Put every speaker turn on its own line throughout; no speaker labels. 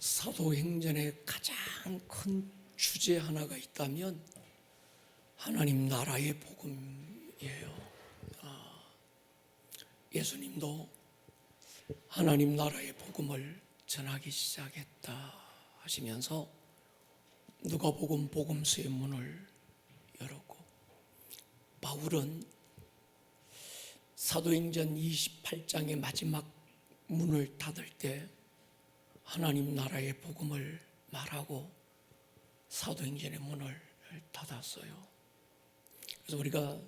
사도행전의 가장 큰 주제 하나가 있다면 하나님 나라의 복음이에요. 예수님도 하나님 나라의 복음을 전하기 시작했다 하시면서 누가복음 복음서의 문을 열었고, 바울은 사도행전 28장의 마지막 문을 닫을 때 하나님 나라의 복음을 말하고 사도행전의 문을 닫았어요. 그래서 우리가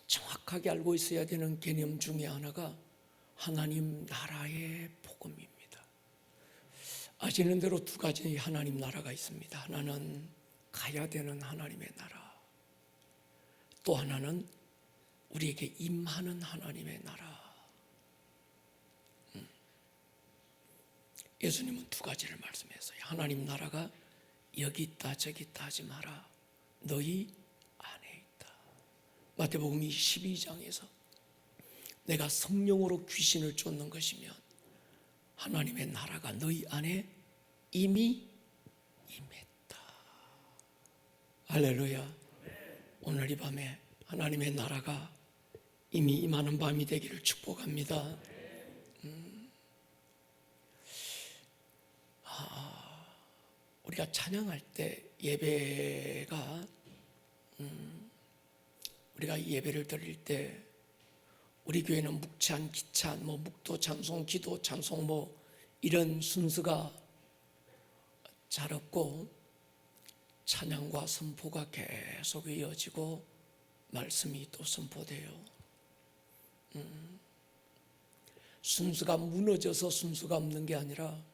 정확하게 알고 있어야 되는 개념 중에 하나가 하나님 나라의 복음입니다. 아시는 대로 두 가지 하나님 나라가 있습니다. 하나는 가야 되는 하나님의 나라, 또 하나는 우리에게 임하는 하나님의 나라. 예수님은 두 가지를 말씀했어요. 하나님 나라가 여기 있다 저기 있다 하지 마라, 너희 안에 있다. 마태복음 12장에서 내가 성령으로 귀신을 쫓는 것이면 하나님의 나라가 너희 안에 이미 임했다. 할렐루야. 오늘 이 밤에 하나님의 나라가 이미 임하는 밤이 되기를 축복합니다. 우리가 찬양할 때 예배가 우리가 예배를 드릴 때 우리 교회는 묵찬, 기찬, 묵도, 찬송, 기도, 찬송 이런 순서가 잘 없고 찬양과 선포가 계속 이어지고 말씀이 또 선포돼요. 순서가 무너져서 순서가 없는 게 아니라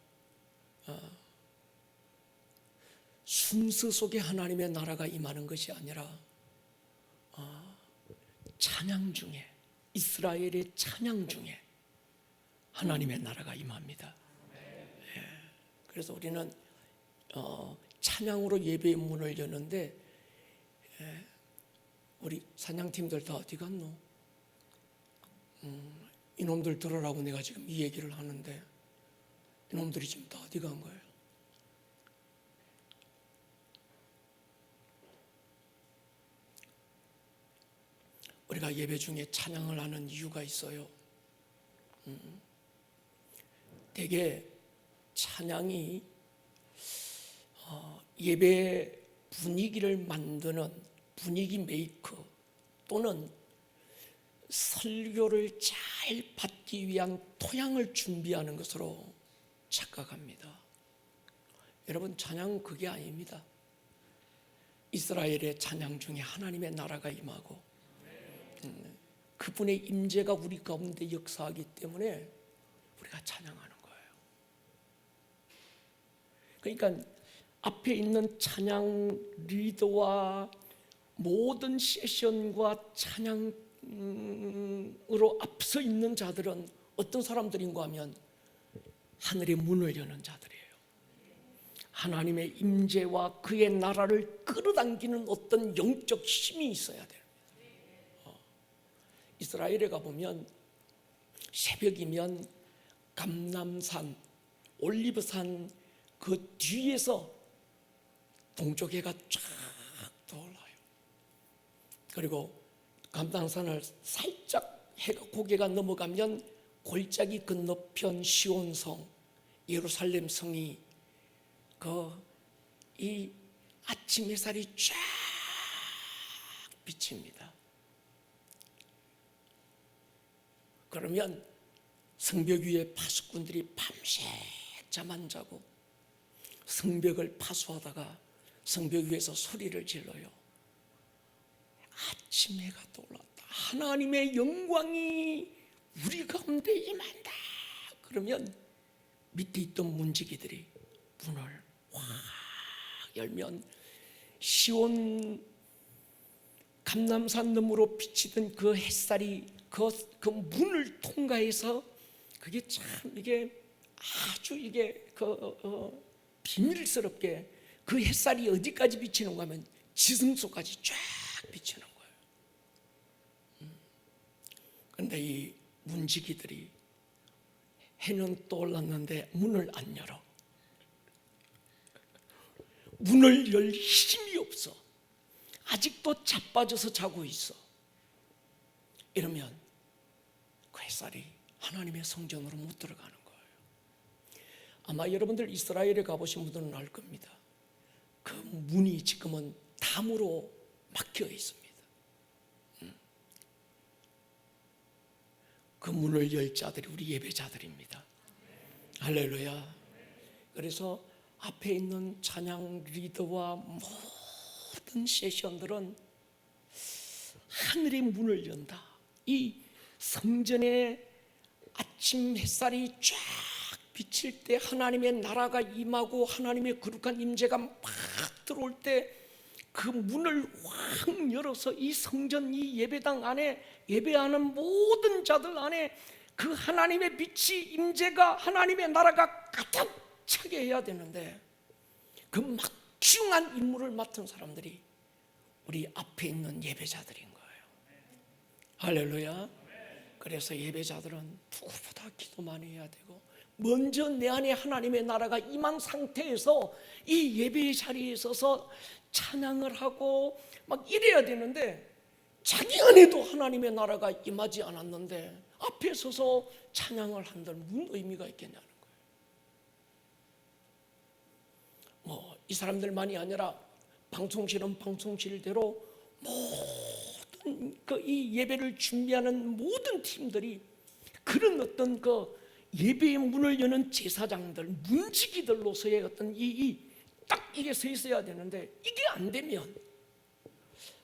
순서 속에 하나님의 나라가 임하는 것이 아니라 찬양 중에, 이스라엘의 찬양 중에 하나님의 나라가 임합니다. 그래서 우리는 찬양으로 예배의 문을 여는데 우리 찬양팀들 다 어디 갔노? 이놈들 들으라고 내가 지금 이 얘기를 하는데 이놈들이 지금 다 어디 간 거예요? 우리가 예배 중에 찬양을 하는 이유가 있어요. 대개 찬양이 예배의 분위기를 만드는 분위기 메이커 또는 설교를 잘 받기 위한 토양을 준비하는 것으로 착각합니다. 여러분, 찬양은 그게 아닙니다. 이스라엘의 찬양 중에 하나님의 나라가 임하고 그분의 임재가 우리 가운데 역사하기 때문에 우리가 찬양하는 거예요. 그러니까 앞에 있는 찬양 리더와 모든 세션과 찬양으로 앞서 있는 자들은 어떤 사람들인가 하면 하늘의 문을 여는 자들이에요. 하나님의 임재와 그의 나라를 끌어당기는 어떤 영적 힘이 있어야 돼요. 이스라엘에 가보면 새벽이면 감람산, 올리브산 그 뒤에서 동쪽해가 쫙 떠올라요. 그리고 감람산을 살짝 해가 고개가 넘어가면 골짜기 건너편 시온성, 예루살렘 성이 이 아침 햇살이 쫙 비칩니다. 그러면 성벽 위에 파수꾼들이 밤새 잠 안 자고 성벽을 파수하다가 성벽 위에서 소리를 질러요. 아침 해가 떠올랐다. 하나님의 영광이 우리 가운데 임한다. 그러면 밑에 있던 문지기들이 문을 확 열면 시온 감람산 너머로 비치던 그 햇살이 그 문을 통과해서 그게 참 이게 아주 이게 비밀스럽게 그 햇살이 어디까지 비치는가 하면 지성소까지 쫙 비치는 거예요. 그런데 이 문지기들이 해는 떠올랐는데 문을 안 열어. 문을 열 힘이 없어. 아직도 자빠져서 자고 있어. 이러면 그 햇살이 하나님의 성전으로 못 들어가는 거예요. 아마 여러분들 이스라엘에 가보신 분들은 알 겁니다. 그 문이 지금은 담으로 막혀 있습니다. 그 문을 열 자들이 우리 예배자들입니다. 할렐루야. 그래서 앞에 있는 찬양 리더와 모든 세션들은 하늘의 문을 연다. 이 성전에 아침 햇살이 쫙 비칠 때 하나님의 나라가 임하고 하나님의 거룩한 임재가 막 들어올 때 그 문을 확 열어서 이 성전, 이 예배당 안에 예배하는 모든 자들 안에 그 하나님의 빛이, 임재가, 하나님의 나라가 가득 차게 해야 되는데 그 막중한 임무를 맡은 사람들이 우리 앞에 있는 예배자들인 거예요. 할렐루야. 그래서 예배자들은 누구보다 기도 많이 해야 되고 먼저 내 안에 하나님의 나라가 임한 상태에서 이 예배의 자리에 서서 찬양을 하고 막 이래야 되는데 자기 안에도 하나님의 나라가 임하지 않았는데 앞에 서서 찬양을 한들 무슨 의미가 있겠냐는 거예요. 이 사람들만이 아니라 방송실은 방송실대로 모든 이 예배를 준비하는 모든 팀들이 그런 어떤 그 예배의 문을 여는 제사장들, 문지기들로서의 어떤 딱 이게 서 있어야 되는데 이게 안 되면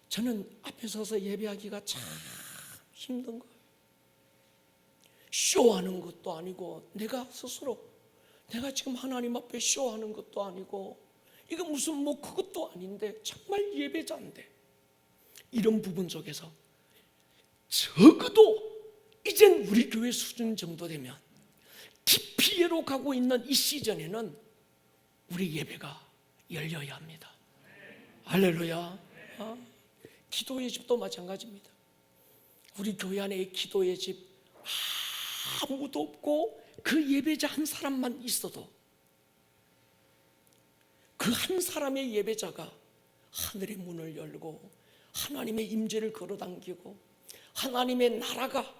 저는 앞에 서서 예배하기가 참 힘든 거예요. 쇼하는 것도 아니고 내가 스스로 내가 지금 하나님 앞에 쇼하는 것도 아니고 이거 무슨 뭐 그것도 아닌데 정말 예배자인데 이런 부분 속에서 적어도 이젠 우리 교회 수준 정도 되면 깊이로 가고 있는 이 시즌에는 우리 예배가 열려야 합니다. 할렐루야. 기도의 집도 마찬가지입니다. 우리 교회 안에 기도의 집 아무도 없고 그 예배자 한 사람만 있어도 그 한 사람의 예배자가 하늘의 문을 열고 하나님의 임재를 걸어당기고 하나님의 나라가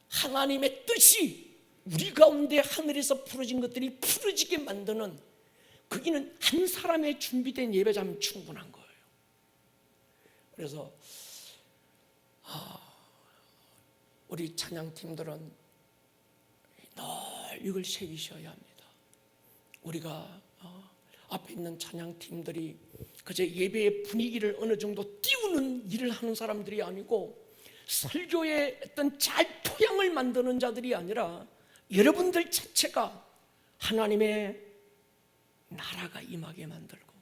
하나님의 뜻이 우리 가운데 하늘에서 풀어진 것들이 풀어지게 만드는 거기는 한 사람의 준비된 예배자면 충분한 거예요. 그래서 우리 찬양팀들은 늘 이걸 새기셔야 합니다. 우리가 앞에 있는 찬양팀들이 그저 예배의 분위기를 어느 정도 띄우는 일을 하는 사람들이 아니고 설교의 어떤 잘 토양을 만드는 자들이 아니라 여러분들 자체가 하나님의 나라가 임하게 만들고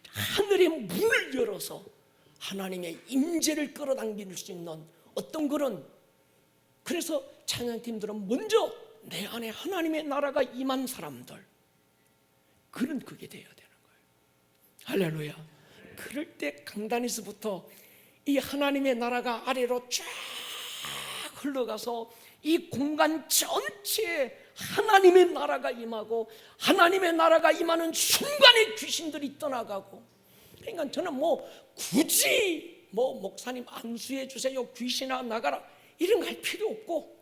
하늘의 문을 열어서 하나님의 임재를 끌어당길 수 있는 어떤 그런, 그래서 찬양팀들은 먼저 내 안에 하나님의 나라가 임한 사람들, 그런 그게 되어야 되는 거예요. 할렐루야. 그럴 때 강단에서부터 이 하나님의 나라가 아래로 쫙 흘러가서 이 공간 전체에 하나님의 나라가 임하고 하나님의 나라가 임하는 순간에 귀신들이 떠나가고, 그러니까 저는 굳이 목사님 안수해 주세요, 귀신아 나가라 이런 거 할 필요 없고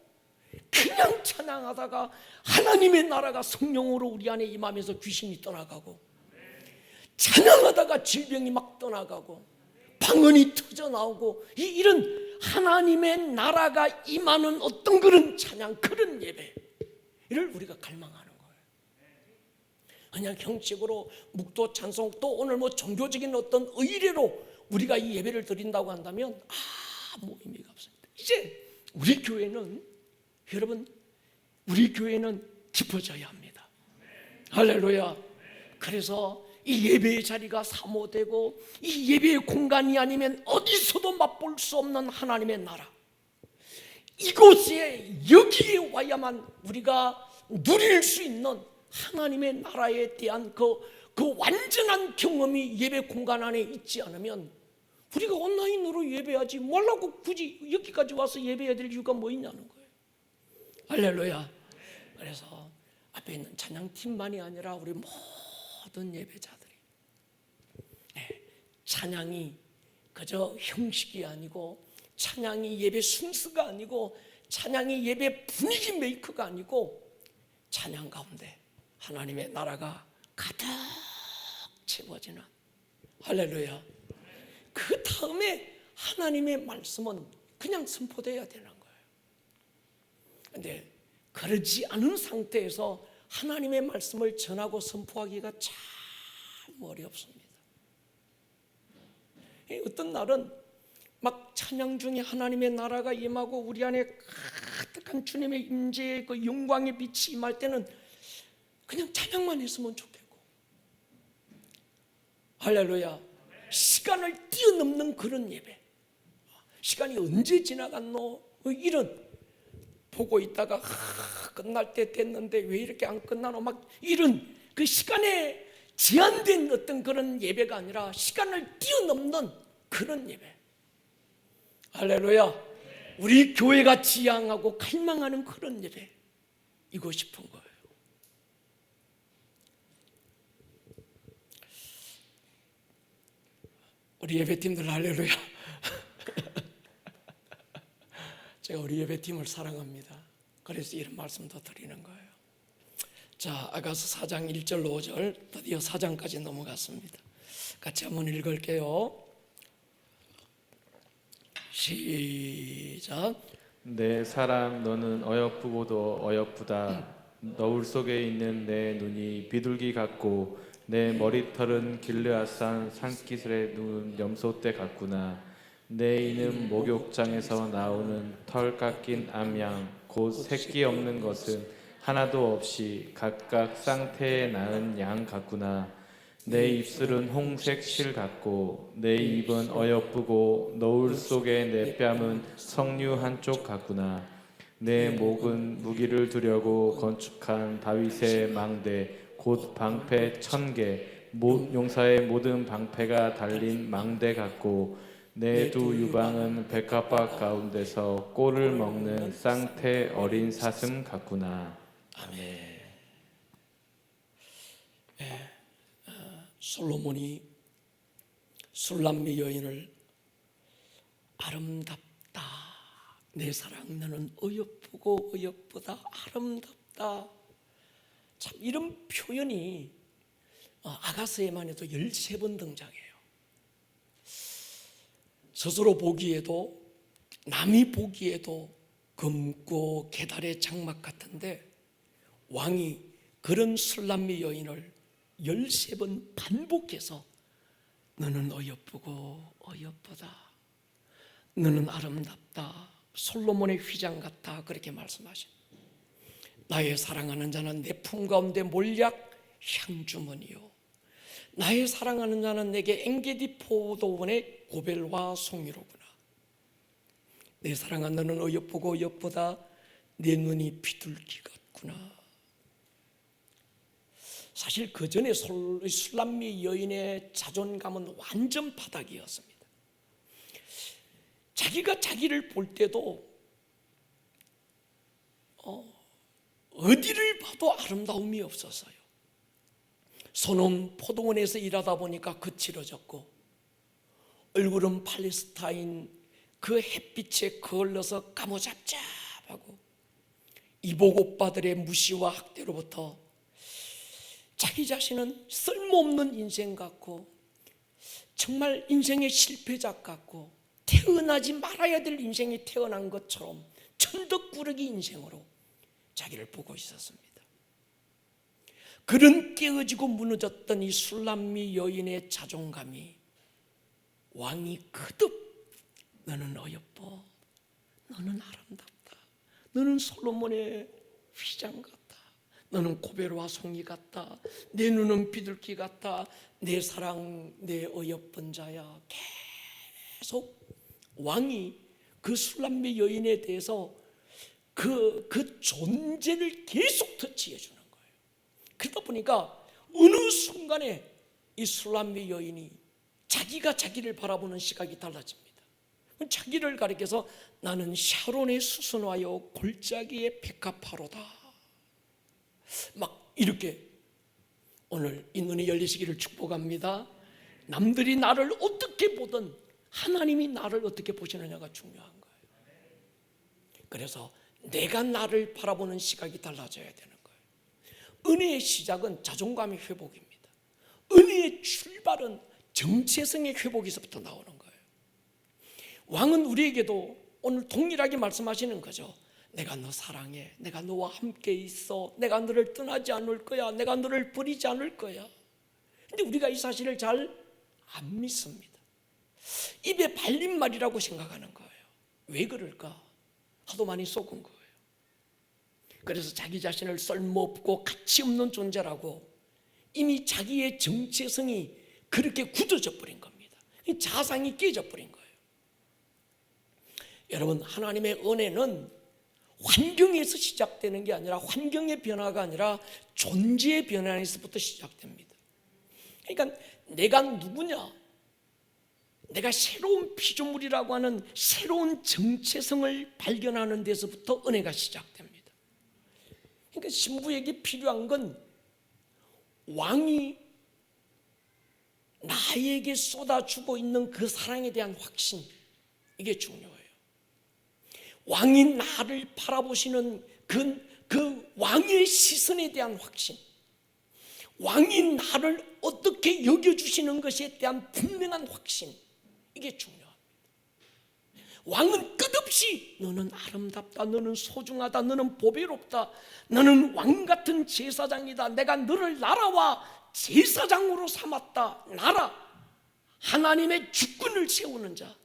그냥 찬양하다가 하나님의 나라가 성령으로 우리 안에 임하면서 귀신이 떠나가고, 찬양하다가 질병이 막 떠나가고 방언이 터져 나오고, 이런 하나님의 나라가 임하는 어떤 그런 찬양, 그런 예배를 우리가 갈망하는 거예요. 그냥 형식으로 묵도 찬송 또 오늘 종교적인 어떤 의례로 우리가 이 예배를 드린다고 한다면 아무 의미가 없습니다. 이제 우리 교회는, 여러분, 우리 교회는 깊어져야 합니다. 할렐루야. 그래서 이 예배의 자리가 사모되고 이 예배의 공간이 아니면 어디서도 맛볼 수 없는 하나님의 나라, 이곳에 여기에 와야만 우리가 누릴 수 있는 하나님의 나라에 대한 그 완전한 경험이 예배 공간 안에 있지 않으면 우리가 온라인으로 예배하지 뭐라고 굳이 여기까지 와서 예배해야 될 이유가 뭐 있냐는 거예요. 할렐루야. 그래서 앞에 있는 찬양팀만이 아니라 우리 모든 어떤 예배자들이 찬양이 그저 형식이 아니고, 찬양이 예배 순서가 아니고, 찬양이 예배 분위기 메이커가 아니고, 찬양 가운데 하나님의 나라가 가득 채워지는, 할렐루야. 그 다음에 하나님의 말씀은 그냥 선포되어야 되는 거예요. 그런데 그러지 않은 상태에서 하나님의 말씀을 전하고 선포하기가 참 어렵습니다. 어떤 날은 막 찬양 중에 하나님의 나라가 임하고 우리 안에 가득한 주님의 임재의 그 영광의 빛이 임할 때는 그냥 찬양만 했으면 좋겠고, 할렐루야, 시간을 뛰어넘는 그런 예배, 시간이 언제 지나갔노 이런, 보고 있다가 끝날 때 됐는데 왜 이렇게 안 끝나노 막 이런, 그 시간에 제한된 어떤 그런 예배가 아니라 시간을 뛰어넘는 그런 예배, 할렐루야. 우리 교회가 지향하고 갈망하는 그런 예배, 이고 싶은 거예요. 우리 예배팀들 할렐루야. 제가 우리 예배팀을 사랑합니다. 그래서 이런 말씀도 드리는 거예요. 자, 아가서 4장 1절로 5절, 드디어 4장까지 넘어갔습니다. 같이 한번 읽을게요. 시작.
내 사랑 너는 어여쁘고도 어여쁘다. 너울 속에 있는 내 눈이 비둘기 같고 내 머리털은 길르앗산 산기슭에 누운 염소떼 같구나. 내 이는 목욕장에서 나오는 털 깎인 암양 곧 새끼 없는 것은 하나도 없이 각각 쌍태에 낳은 양 같구나. 내 입술은 홍색 실 같고 내 입은 어여쁘고 너울 속의 내 뺨은 석류 한쪽 같구나. 내 목은 무기를 두려고 건축한 다윗의 망대 곧 방패 1000개 용사의 모든 방패가 달린 망대 같고 내 두 유방은 백합밭 가운데서 꼴을 먹는 쌍태 어린 사슴 같구나.
아멘. 솔로몬이 술람미 여인을 아름답다, 내 사랑 너는 어여쁘고 어여쁘다, 아름답다, 참 이런 표현이 아가서에만 해도 13번 등장해요. 스스로 보기에도, 남이 보기에도 검고 계달의 장막 같은데, 왕이 그런 술람미 여인을 13번 반복해서 너는 어여쁘고 어여쁘다, 너는 아름답다, 솔로몬의 휘장 같다, 그렇게 말씀하십니다. 나의 사랑하는 자는 내 품 가운데 몰약 향주머니요, 나의 사랑하는 자는 내게 엔게디 포도원의 고벨과 송이로구나. 내 사랑한 너는 어여쁘고 어여쁘다, 내 눈이 비둘기 같구나. 사실 그 전에 술람미 여인의 자존감은 완전 바닥이었습니다. 자기가 자기를 볼 때도 어디를 봐도 아름다움이 없었어요. 손은 포도원에서 일하다 보니까 거칠어졌고, 얼굴은 팔레스타인 그 햇빛에 거울러서 까무잡잡하고, 이복 오빠들의 무시와 학대로부터 자기 자신은 쓸모없는 인생 같고, 정말 인생의 실패자 같고, 태어나지 말아야 될 인생이 태어난 것처럼 천덕꾸러기 인생으로 자기를 보고 있었습니다. 그런 깨어지고 무너졌던 이 술람미 여인의 자존감이 왕이 거듭 너는 어여뻐, 너는 아름답다, 너는 솔로몬의 휘장 같다, 너는 고벨과 송이 같다, 내 눈은 비둘기 같다, 내 사랑 내 어여쁜 자야. 계속 왕이 그 술람미 여인에 대해서 그 존재를 계속 터치해 주는 거예요. 그러다 보니까 어느 순간에 이 술람미 여인이 자기가 자기를 바라보는 시각이 달라집니다. 자기를 가리켜서 나는 샤론의 수선화요 골짜기의 백합화로다, 막 이렇게 오늘 이 눈이 열리시기를 축복합니다. 남들이 나를 어떻게 보든 하나님이 나를 어떻게 보시느냐가 중요한 거예요. 그래서 내가 나를 바라보는 시각이 달라져야 되는 거예요. 은혜의 시작은 자존감의 회복입니다. 은혜의 출발은 정체성의 회복에서부터 나오는 거예요. 왕은 우리에게도 오늘 동일하게 말씀하시는 거죠. 내가 너 사랑해. 내가 너와 함께 있어. 내가 너를 떠나지 않을 거야. 내가 너를 버리지 않을 거야. 근데 우리가 이 사실을 잘 안 믿습니다. 입에 발린 말이라고 생각하는 거예요. 왜 그럴까? 하도 많이 속은 거예요. 그래서 자기 자신을 쓸모없고 가치 없는 존재라고 이미 자기의 정체성이 그렇게 굳어져 버린 겁니다. 자상이 깨져 버린 거예요. 여러분, 하나님의 은혜는 환경에서 시작되는 게 아니라, 환경의 변화가 아니라 존재의 변화에서부터 시작됩니다. 그러니까 내가 누구냐, 내가 새로운 피조물이라고 하는 새로운 정체성을 발견하는 데서부터 은혜가 시작됩니다. 그러니까 신부에게 필요한 건 왕이 나에게 쏟아주고 있는 그 사랑에 대한 확신, 이게 중요해요. 왕이 나를 바라보시는 그 왕의 시선에 대한 확신, 왕이 나를 어떻게 여겨주시는 것에 대한 분명한 확신, 이게 중요합니다. 왕은 끝없이 너는 아름답다, 너는 소중하다, 너는 보배롭다, 너는 왕같은 제사장이다, 내가 너를 나라와 제사장으로 삼았다. 나라, 하나님의 주권을 세우는 자,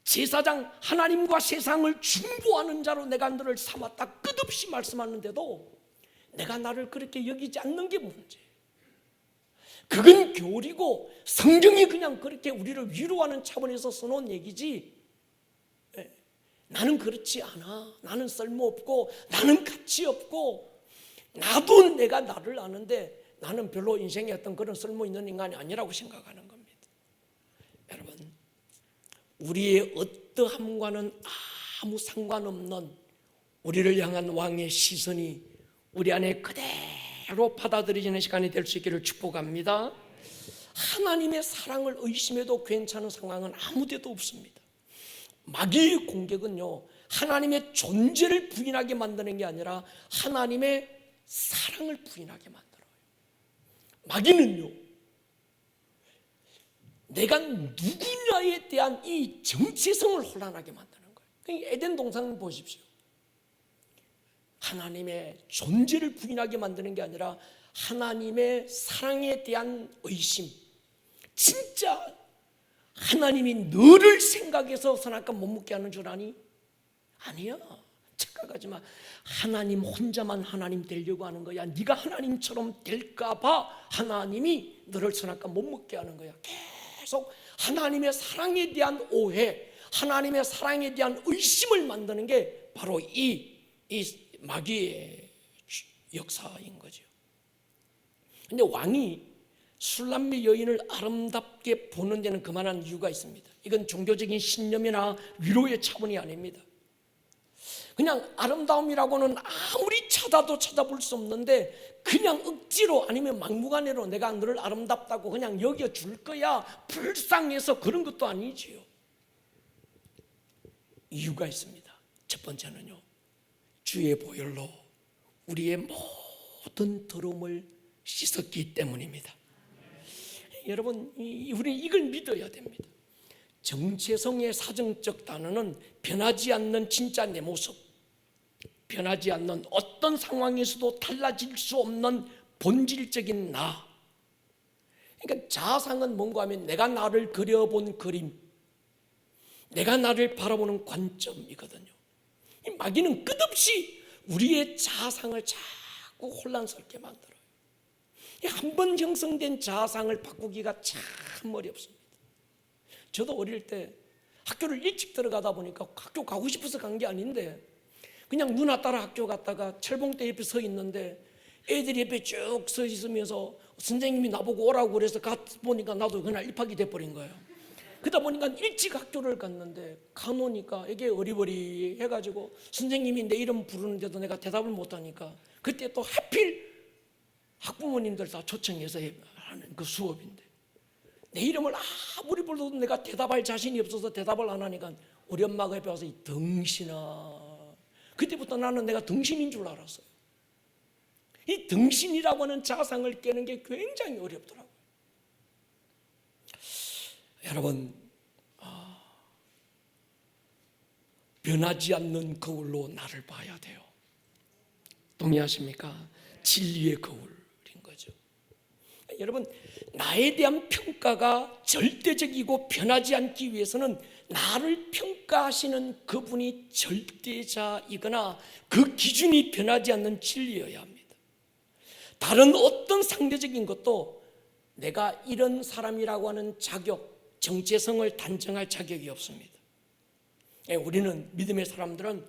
제사장, 하나님과 세상을 중보하는 자로 내가 너를 삼았다, 끝없이 말씀하는데도 내가 나를 그렇게 여기지 않는 게 문제예요. 그건 교리고 성경이 그냥 그렇게 우리를 위로하는 차원에서 써놓은 얘기지, 나는 그렇지 않아, 나는 쓸모없고 나는 가치 없고, 나도 내가 나를 아는데 나는 별로 인생에 어떤 그런 쓸모있는 인간이 아니라고 생각하는 겁니다. 여러분, 우리의 어떠함과는 아무 상관없는 우리를 향한 왕의 시선이 우리 안에 그대로 받아들여지는 시간이 될 수 있기를 축복합니다. 하나님의 사랑을 의심해도 괜찮은 상황은 아무 데도 없습니다. 마귀의 공격은요, 하나님의 존재를 부인하게 만드는 게 아니라 하나님의 사랑을 부인하게 만들어요. 마귀는요, 내가 누구냐에 대한 이 정체성을 혼란하게 만드는 거예요. 에덴 동산을 보십시오. 하나님의 존재를 부인하게 만드는 게 아니라 하나님의 사랑에 대한 의심. 진짜 하나님이 너를 생각해서 선악과 못 먹게 하는 줄 아니? 아니야. 착각하지 마. 하나님 혼자만 하나님 되려고 하는 거야. 네가 하나님처럼 될까 봐 하나님이 너를 선악과 못 먹게 하는 거야. 계속 하나님의 사랑에 대한 오해, 하나님의 사랑에 대한 의심을 만드는 게 바로 이 마귀의 역사인 거죠. 근데 왕이 술람미 여인을 아름답게 보는 데는 그만한 이유가 있습니다. 이건 종교적인 신념이나 위로의 차원이 아닙니다. 그냥 아름다움이라고는 아무리 찾아도 찾아볼 수 없는데 그냥 억지로 아니면 막무가내로 내가 너를 아름답다고 그냥 여겨줄 거야, 불쌍해서 그런 것도 아니지요. 이유가 있습니다. 첫 번째는요, 주의 보혈로 우리의 모든 더러움을 씻었기 때문입니다. 여러분, 우리 이걸 믿어야 됩니다. 정체성의 사정적 단어는 변하지 않는 진짜 내 모습, 변하지 않는 어떤 상황에서도 달라질 수 없는 본질적인 나. 그러니까 자상은 뭔가 하면 내가 나를 그려본 그림, 내가 나를 바라보는 관점이거든요. 마귀는 끝없이 우리의 자상을 자꾸 혼란스럽게 만들어요. 한 번 형성된 자상을 바꾸기가 참 어렵습니다. 저도 어릴 때 학교를 일찍 들어가다 보니까 학교 가고 싶어서 간 게 아닌데 그냥 누나 따라 학교 갔다가 철봉대 옆에 서 있는데 애들이 옆에 쭉 서 있으면서 선생님이 나보고 오라고 그래서 보니까 나도 그날 입학이 돼버린 거예요. 그러다 보니까 일찍 학교를 갔는데 가노니까 이게 어리버리 해가지고 선생님이 내 이름 부르는데도 내가 대답을 못하니까 그때 또 하필 학부모님들 다 초청해서 하는 그 수업인데 내 이름을 아무리 불러도 내가 대답할 자신이 없어서 대답을 안 하니까 우리 엄마가 옆에 와서 이 덩신아. 그때부터 나는 내가 덩신인 줄 알았어요. 이 덩신이라고 하는 자상을 깨는 게 굉장히 어렵더라고요. 여러분, 변하지 않는 거울로 나를 봐야 돼요. 동의하십니까? 진리의 거울인 거죠. 여러분, 나에 대한 평가가 절대적이고 변하지 않기 위해서는 나를 평가하시는 그분이 절대자이거나 그 기준이 변하지 않는 진리여야 합니다. 다른 어떤 상대적인 것도 내가 이런 사람이라고 하는 자격, 정체성을 단정할 자격이 없습니다. 우리는 믿음의 사람들은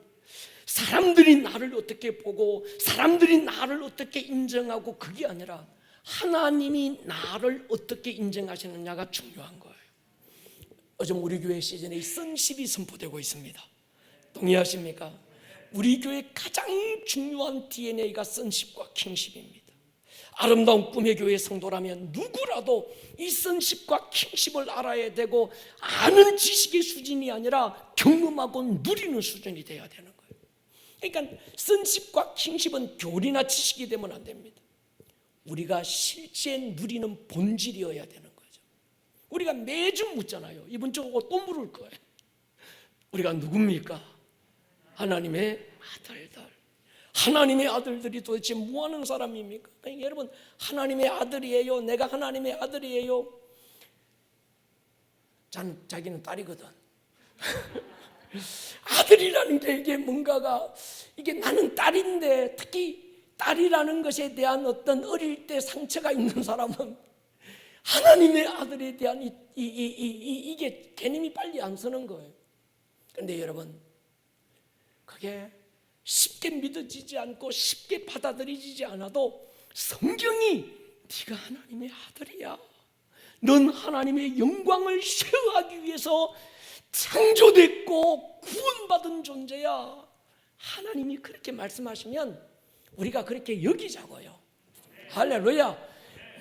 사람들이 나를 어떻게 보고 사람들이 나를 어떻게 인정하고 그게 아니라 하나님이 나를 어떻게 인정하시느냐가 중요한 거예요. 요즘 우리 교회 시즌에 sonship이 선포되고 있습니다. 동의하십니까? 우리 교회 가장 중요한 DNA가 sonship과 kingship입니다. 아름다운 꿈의 교회 성도라면 누구라도 이 sonship과 kingship을 알아야 되고 아는 지식의 수준이 아니라 경험하고 누리는 수준이 돼야 되는 거예요. 그러니까 sonship과 kingship은 교리나 지식이 되면 안 됩니다. 우리가 실제 누리는 본질이어야 되는 거죠. 우리가 매주 묻잖아요. 이번 주 또 물을 거예요. 우리가 누굽니까? 하나님의 아들들. 하나님의 아들들이 도대체 뭐 하는 사람입니까? 그러니까 여러분, 하나님의 아들이에요. 내가 하나님의 아들이에요. 자기는 딸이거든. 아들이라는 게 이게 뭔가가 이게 나는 딸인데 특히 딸이라는 것에 대한 어떤 어릴 때 상처가 있는 사람은 하나님의 아들에 대한 이게 개념이 빨리 안 서는 거예요. 그런데 여러분, 그게 쉽게 믿어지지 않고 쉽게 받아들이지 않아도 성경이 네가 하나님의 아들이야, 넌 하나님의 영광을 쉐어하기 위해서 창조됐고 구원받은 존재야, 하나님이 그렇게 말씀하시면 우리가 그렇게 여기자고요. 할렐루야.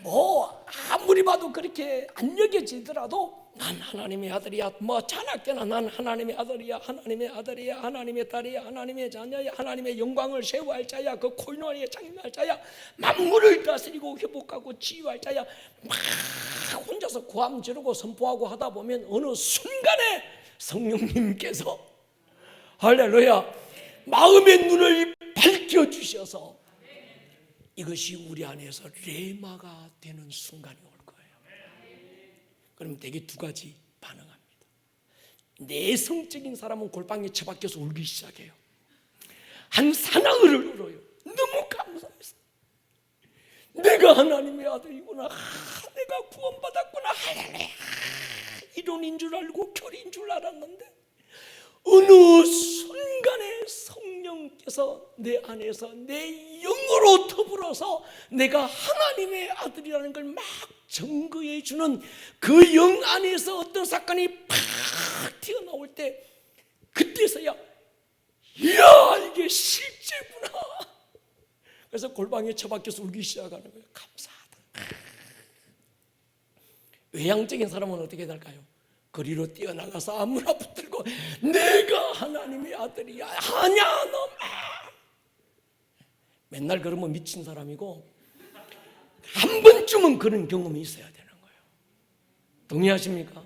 뭐 아무리 봐도 그렇게 안 여겨지더라도 난 하나님의 아들이야. 뭐 자나깨나 난 하나님의 아들이야, 하나님의 아들이야, 하나님의 딸이야, 하나님의 자녀야, 하나님의 영광을 쉐어할 자야, 그 코인원에 장림할 자야, 만물을 다스리고 회복하고 치유할 자야. 막 혼자서 고함 지르고 선포하고 하다 보면 어느 순간에 성령님께서 할렐루야 마음의 눈을 밝혀주셔서 이것이 우리 안에서 레마가 되는 순간이 올 거예요. 그럼 되게 두 가지 반응합니다. 내성적인 사람은 골방에 처박혀서 울기 시작해요. 한 사나흘을 울어요. 너무 감사해서 내가 하나님의 아들이구나, 내가 구원받았구나, 할렐루야, 이론인 줄 알고 교리인 줄 알았는데 어느 순간에 성령께서 내 안에서 내 영으로 더불어서 내가 하나님의 아들이라는 걸 막 증거해 주는 그 영 안에서 어떤 사건이 팍 튀어나올 때 그때서야 이야 이게 실제구나. 그래서 골방에 처박혀서 울기 시작하는 거예요. 감사하다. 외향적인 사람은 어떻게 될까요? 거리로 뛰어나가서 아무나 붙들고 내가 하나님의 아들이야, 하냐 너. 맨날 그러면 미친 사람이고 한 번쯤은 그런 경험이 있어야 되는 거예요. 동의하십니까?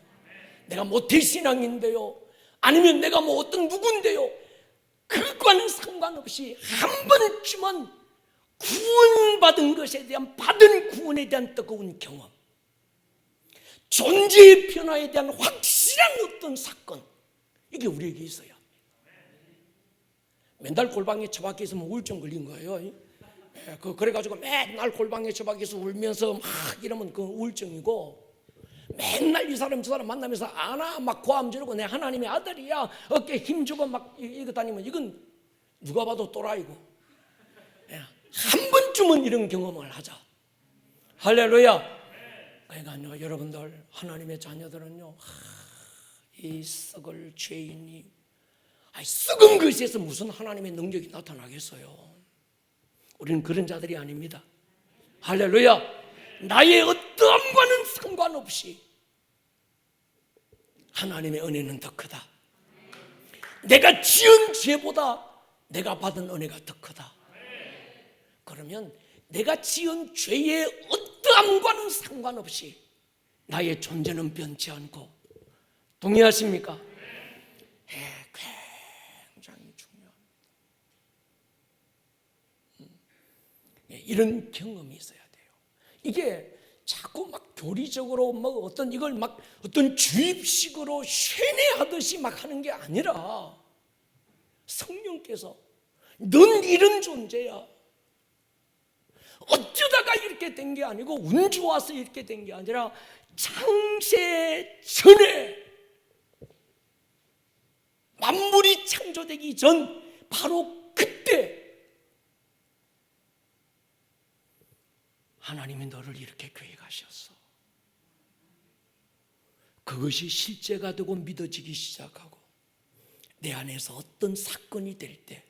내가 모태신앙인데요, 아니면 내가 뭐 어떤 누군데요, 그거와는 상관없이 한 번쯤은 구원받은 것에 대한, 받은 구원에 대한 뜨거운 경험, 존재의 변화에 대한 확실한 어떤 사건, 이게 우리에게 있어야 합니다. 맨날 골방에 처박혀 있으면 우울증 걸린 거예요. 그래가지고 맨날 골방에 처박혀서 울면서 막 이러면 그 우울증이고, 맨날 이 사람 저 사람 만나면서 아나 막 고함 지르고 내 하나님의 아들이야 어깨에 힘주고 막 이거 다니면 이건 누가 봐도 또라이고. 한 번쯤은 이런 경험을 하자. 할렐루야. 그러니까 여러분들, 하나님의 자녀들은요, 이 썩을 죄인이 썩은 것에서 무슨 하나님의 능력이 나타나겠어요? 우리는 그런 자들이 아닙니다. 할렐루야. 나의 어떠함과는 상관없이 하나님의 은혜는 더 크다. 내가 지은 죄보다 내가 받은 은혜가 더 크다. 그러면 내가 지은 죄의 어떠함과는 상관없이 나의 존재는 변치 않고, 동의하십니까? 굉장히 중요합니다. 이런 경험이 있어야 돼요. 이게 자꾸 막 교리적으로 뭐 어떤 이걸 막 어떤 주입식으로 쇠뇌하듯이 막 하는 게 아니라, 성령께서 넌 이런 존재야, 어쩌다가 이렇게 된 게 아니고 운 좋아서 이렇게 된 게 아니라 창세 전에, 만물이 창조되기 전 바로 그때 하나님이 너를 이렇게 계획하셨어. 그것이 실제가 되고 믿어지기 시작하고 내 안에서 어떤 사건이 될 때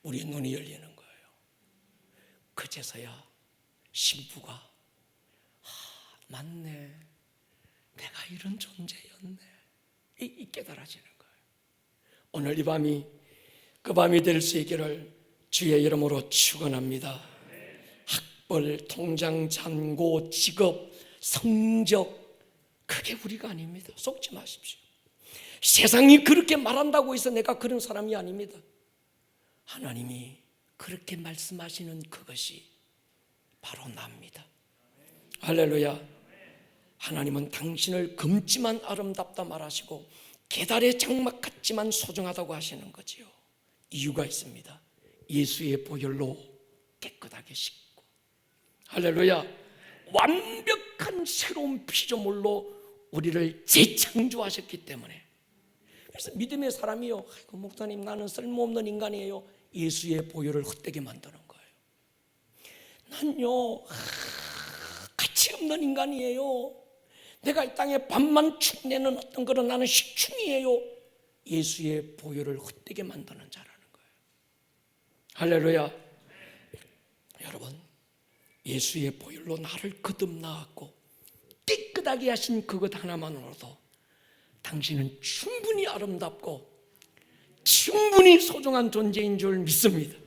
우리의 눈이 열리는 거예요. 그제서야 신부가 맞네, 내가 이런 존재였네, 이 깨달아지는 거예요. 오늘 이 밤이 그 밤이 될 수 있기를 주의 이름으로 축원합니다. 학벌, 통장, 잔고, 직업, 성적, 그게 우리가 아닙니다. 속지 마십시오. 세상이 그렇게 말한다고 해서 내가 그런 사람이 아닙니다. 하나님이 그렇게 말씀하시는 그것이 바로 나입니다. 할렐루야. 하나님은 당신을 검지만 아름답다 말하시고 계달의 장막 같지만 소중하다고 하시는 거지요. 이유가 있습니다. 예수의 보혈로 깨끗하게 씻고, 할렐루야, 완벽한 새로운 피조물로 우리를 재창조하셨기 때문에. 그래서 믿음의 사람이요, 아이고 목사님 나는 쓸모없는 인간이에요, 예수의 보혈을 헛되게 만드는 거예요. 난요 가치 없는 인간이에요, 내가 이 땅에 밥만 축내는 어떤 그런 나는 식충이에요, 예수의 보혈을 헛되게 만드는 자라는 거예요. 할렐루야. 여러분, 예수의 보혈로 나를 거듭나왔고 깨끗하게 하신 그것 하나만으로도 당신은 충분히 아름답고 충분히 소중한 존재인 줄 믿습니다.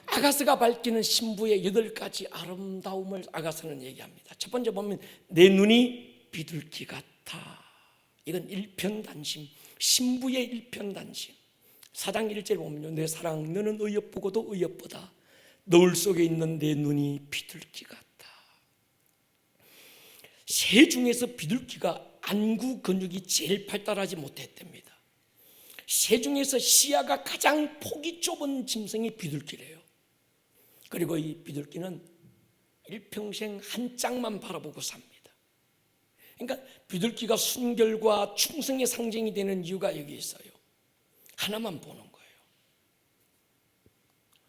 아가서가 밝히는 신부의 8가지 아름다움을 아가서는 얘기합니다. 첫 번째 보면 내 눈이 비둘기 같아. 이건 일편단심, 신부의 일편단심. 4장 1절 보면요, 내 사랑 너는 어여쁘고도 어여쁘다. 너울 속에 있는 내 눈이 비둘기 같다. 새 중에서 비둘기가 안구 근육이 제일 발달하지 못했답니다. 새 중에서 시야가 가장 폭이 좁은 짐승이 비둘기래요. 그리고 이 비둘기는 일평생 한 짝만 바라보고 삽니다. 그러니까 비둘기가 순결과 충성의 상징이 되는 이유가 여기 있어요. 하나만 보는 거예요.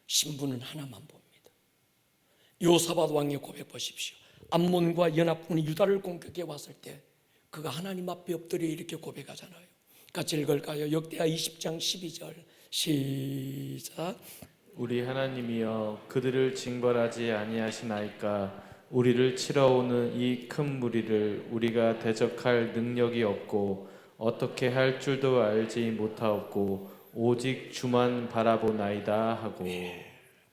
신부는 하나만 봅니다. 요사밧 왕의 고백 보십시오. 암몬과 연합군이 유다를 공격해 왔을 때 그가 하나님 앞에 엎드려 이렇게 고백하잖아요. 같이 읽을까요? 역대하 20장 12절 시작.
우리 하나님이여 그들을 징벌하지 아니하시나이까. 우리를 치러 오는 이 큰 무리를 우리가 대적할 능력이 없고 어떻게 할 줄도 알지 못하옵고 오직 주만 바라보나이다 하고.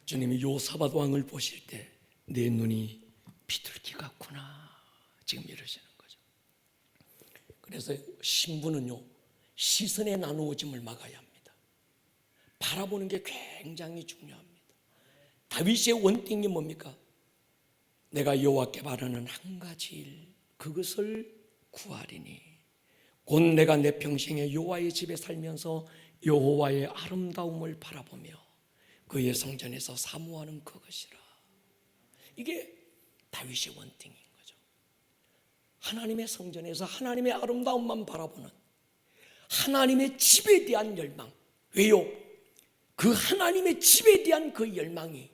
주님이 요사밧 왕을 보실 때 내 눈이 비둘기 같구나 지금 이러시는 거죠. 그래서 신부는요 시선의 나누어짐을 막아야 합니다. 바라보는 게 굉장히 중요합니다. 다윗의 원칙이 뭡니까? 내가 여호와께 바라는 한 가지 일, 그것을 구하리니 곧 내가 내 평생에 여호와의 집에 살면서 여호와의 아름다움을 바라보며 그의 성전에서 사모하는 그것이라. 이게 다윗의 원칙인 거죠. 하나님의 성전에서 하나님의 아름다움만 바라보는 하나님의 집에 대한 열망. 왜요? 그 하나님의 집에 대한 그 열망이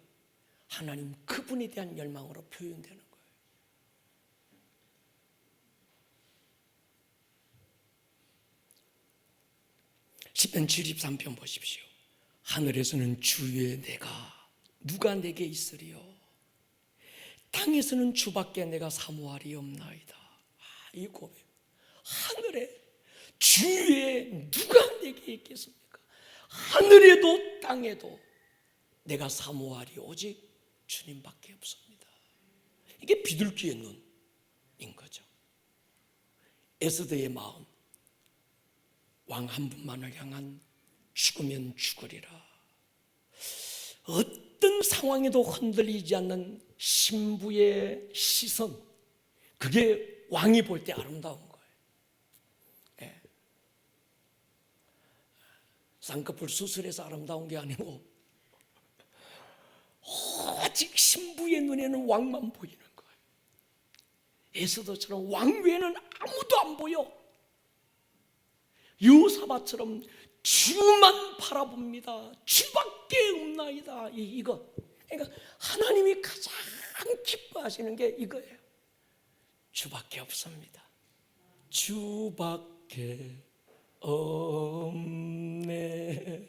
하나님 그분에 대한 열망으로 표현되는 거예요. 시편 73편 보십시오. 하늘에서는 주의 내가 누가 내게 있으리요? 땅에서는 주밖에 내가 사모하리 없나이다. 이 고백. 하늘에 주 외에 누가 내게 있겠습니까? 하늘에도 땅에도 내가 사모하리 오직 주님밖에 없습니다. 이게 비둘기의 눈인 거죠. 에스더의 마음, 왕 한 분만을 향한 죽으면 죽으리라. 어떤 상황에도 흔들리지 않는 신부의 시선, 그게 왕이 볼 때 아름다운 거예요. 예. 쌍꺼풀 수술해서 아름다운 게 아니고 오직 신부의 눈에는 왕만 보이는 거예요. 에스더처럼 왕 외에는 아무도 안 보여. 요사바처럼 주만 바라봅니다. 주밖에 없나이다. 이거. 그러니까 하나님이 가장 기뻐하시는 게 이거예요. 주밖에 없습니다. 주밖에 없네.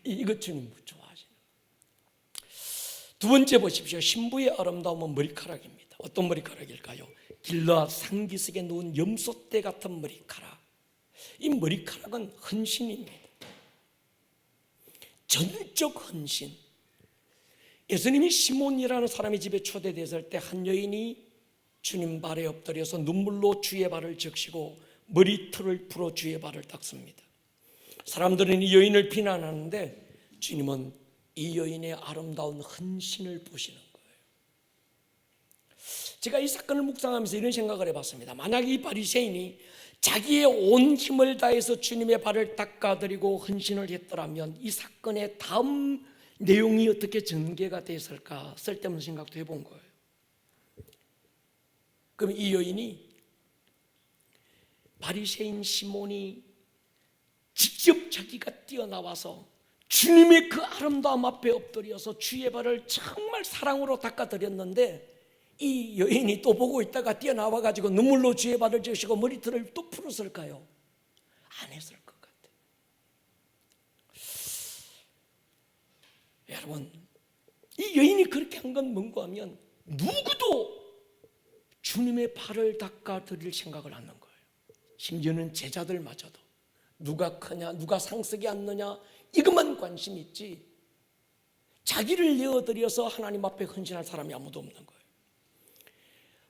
이거 주님 좋아하시는. 두 번째 보십시오. 신부의 아름다움은 머리카락입니다. 어떤 머리카락일까요? 길르앗 상기석에 놓은 염소떼 같은 머리카락. 이 머리카락은 헌신입니다. 전적 헌신. 예수님이 시몬이라는 사람의 집에 초대됐을 때 한 여인이 주님 발에 엎드려서 눈물로 주의 발을 적시고 머리털을 풀어 주의 발을 닦습니다. 사람들은 이 여인을 비난하는데 주님은 이 여인의 아름다운 헌신을 보시는 거예요. 제가 이 사건을 묵상하면서 이런 생각을 해봤습니다. 만약 이 바리새인이 자기의 온 힘을 다해서 주님의 발을 닦아드리고 헌신을 했더라면 이 사건의 다음 내용이 어떻게 전개가 됐을까 쓸데없는 생각도 해본 거예요. 그럼 이 여인이 바리새인 시몬이 직접 자기가 뛰어나와서 주님의 그 아름다움 앞에 엎드려서 주의 발을 정말 사랑으로 닦아드렸는데 이 여인이 또 보고 있다가 뛰어나와가지고 눈물로 주의 발을 적시고 머리털을 또 풀었을까요? 안 했을 것 같아요. 여러분, 이 여인이 그렇게 한 건 뭔가 하면 누구도 주님의 발을 닦아드릴 생각을 안 하는 거예요. 심지어는 제자들마저도 누가 크냐, 누가 상석이 앉느냐 이것만 관심이 있지 자기를 내어드려서 하나님 앞에 헌신할 사람이 아무도 없는 거예요.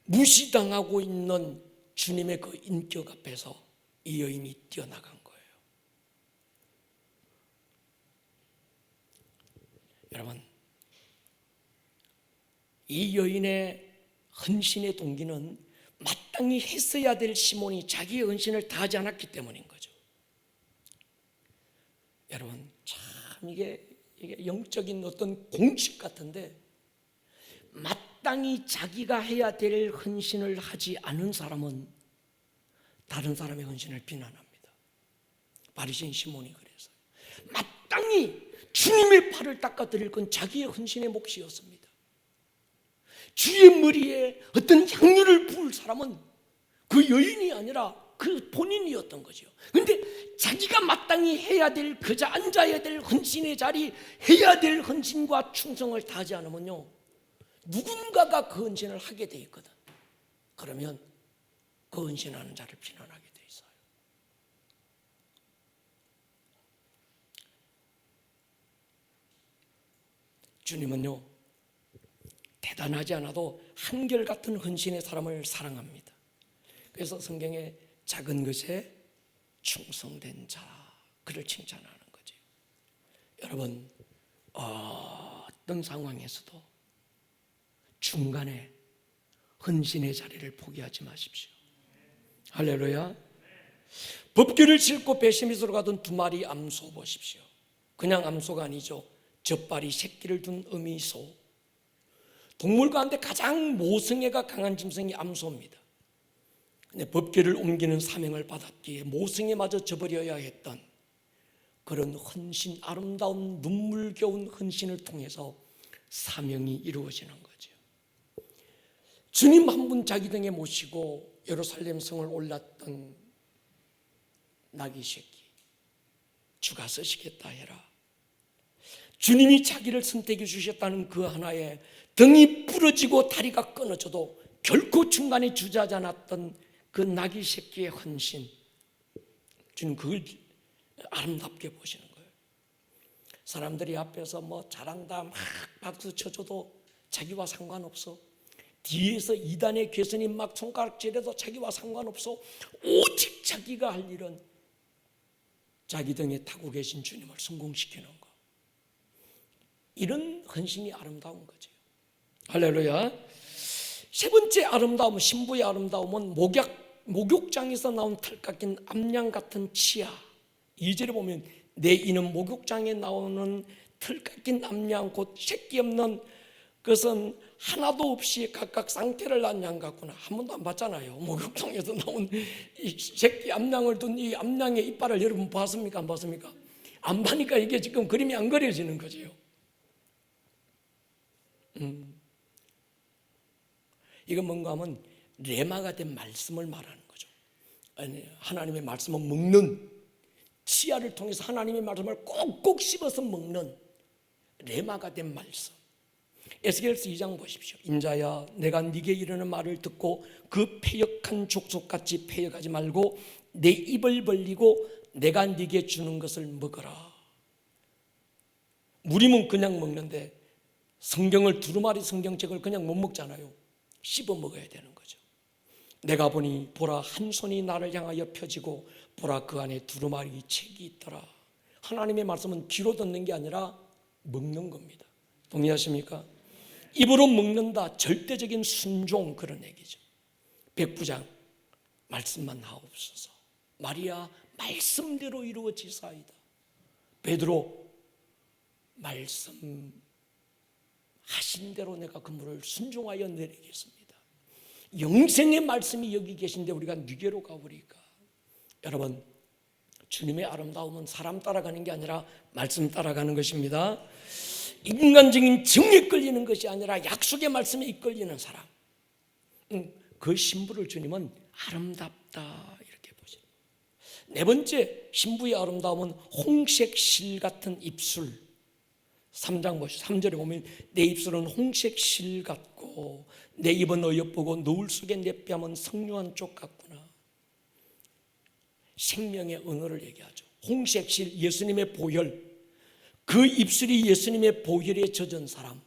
무시당하고 있는 주님의 그 인격 앞에서 이 여인이 뛰어나간 거예요. 여러분, 이 여인의 헌신의 동기는 마땅히 했어야 될 시몬이 자기의 헌신을 다하지 않았기 때문인 거죠. 여러분, 참 이게 영적인 어떤 공식 같은데 마땅히 자기가 해야 될 헌신을 하지 않은 사람은 다른 사람의 헌신을 비난합니다. 바리새인 시몬이 그래서 마땅히 주님의 발을 닦아드릴 건 자기의 헌신의 몫이었습니다. 주의 머리에 어떤 향유를 부을 사람은 그 여인이 아니라 그 본인이었던 거죠. 그런데 자기가 마땅히 해야 될, 그저 앉아야 될 헌신의 자리, 해야 될 헌신과 충성을 다하지 않으면요 누군가가 그 헌신을 하게 돼 있거든. 그러면 그 헌신하는 자를 비난하게 돼 있어요. 주님은요 대단하지 않아도 한결같은 헌신의 사람을 사랑합니다. 그래서 성경에 작은 것에 충성된 자, 그를 칭찬하는 거죠. 여러분, 어떤 상황에서도 중간에 헌신의 자리를 포기하지 마십시오. 할렐루야. 법궤를 싣고 베시미스로 가던 두 마리 암소 보십시오. 그냥 암소가 아니죠. 젖발이 새끼를 둔 어미소. 동물 가운데 가장 모성애가 강한 짐승이 암소입니다. 근데 법궤를 옮기는 사명을 받았기에 모성애마저 저버려야 했던 그런 헌신, 아름다운 눈물겨운 헌신을 통해서 사명이 이루어지는 거죠. 주님 한 분 자기 등에 모시고 예루살렘 성을 올랐던 나귀 새끼, 주가 쓰시겠다 해라. 주님이 자기를 선택해 주셨다는 그 하나에 등이 부러지고 다리가 끊어져도 결코 중간에 주저하지 않았던 그 나귀 새끼의 헌신, 주님 그걸 아름답게 보시는 거예요. 사람들이 앞에서 뭐 자랑다 막 박수 쳐줘도 자기와 상관없어. 뒤에서 이단의 괴선이 막 손가락질해도 자기와 상관없어. 오직 자기가 할 일은 자기 등에 타고 계신 주님을 성공시키는 거. 이런 헌신이 아름다운 거죠. 할렐루야. 세 번째 아름다움, 신부의 아름다움은 목욕장에서 나온 털 깎인 암양 같은 치아. 2절에 보면 내 이는 목욕장에 나오는 털 깎인 암양 곧 새끼 없는 그것은 하나도 없이 각각 쌍태를 낳은 양 같구나. 한 번도 안 봤잖아요. 목욕탕에서 나온 이 새끼 암양을 둔 이 암양의 이빨을 여러분 봤습니까? 안 봤습니까? 안 봐니까 이게 지금 그림이 안 그려지는 거지요. 이건 뭔가 하면 레마가 된 말씀을 말하는 거죠. 아니, 하나님의 말씀을 먹는, 치아를 통해서 하나님의 말씀을 꼭꼭 씹어서 먹는 레마가 된 말씀. 에스겔서 2장 보십시오. 인자야, 내가 네게 이르는 말을 듣고 그 패역한 족속같이 패역하지 말고 내 입을 벌리고 내가 네게 주는 것을 먹어라. 무림은 그냥 먹는데 성경을 두루마리 성경책을 그냥 못 먹잖아요. 씹어 먹어야 되는 거죠. 내가 보니 보라 한 손이 나를 향하여 펴지고 보라 그 안에 두루마리 책이 있더라. 하나님의 말씀은 귀로 듣는 게 아니라 먹는 겁니다. 동의하십니까? 입으로 먹는다. 절대적인 순종, 그런 얘기죠. 백부장 말씀만 하옵소서. 마리아 말씀대로 이루어지사이다. 베드로 말씀 하신 대로 내가 그물을 순종하여 내리겠습니다. 영생의 말씀이 여기 계신데 우리가 누게로 가버릴까? 여러분, 주님의 아름다움은 사람 따라가는 게 아니라 말씀 따라가는 것입니다. 인간적인 정에 끌리는 것이 아니라 약속의 말씀에 이끌리는 사람, 그 신부를 주님은 아름답다 이렇게 보죠. 네 번째 신부의 아름다움은 홍색 실 같은 입술. 3장 보시죠. 3절에 보면 내 입술은 홍색 실 같고 내 입은 어여쁘고 노을 속에 내 뺨은 석류한 쪽 같구나. 생명의 언어를 얘기하죠. 홍색 실, 예수님의 보혈. 그 입술이 예수님의 보혈에 젖은 사람,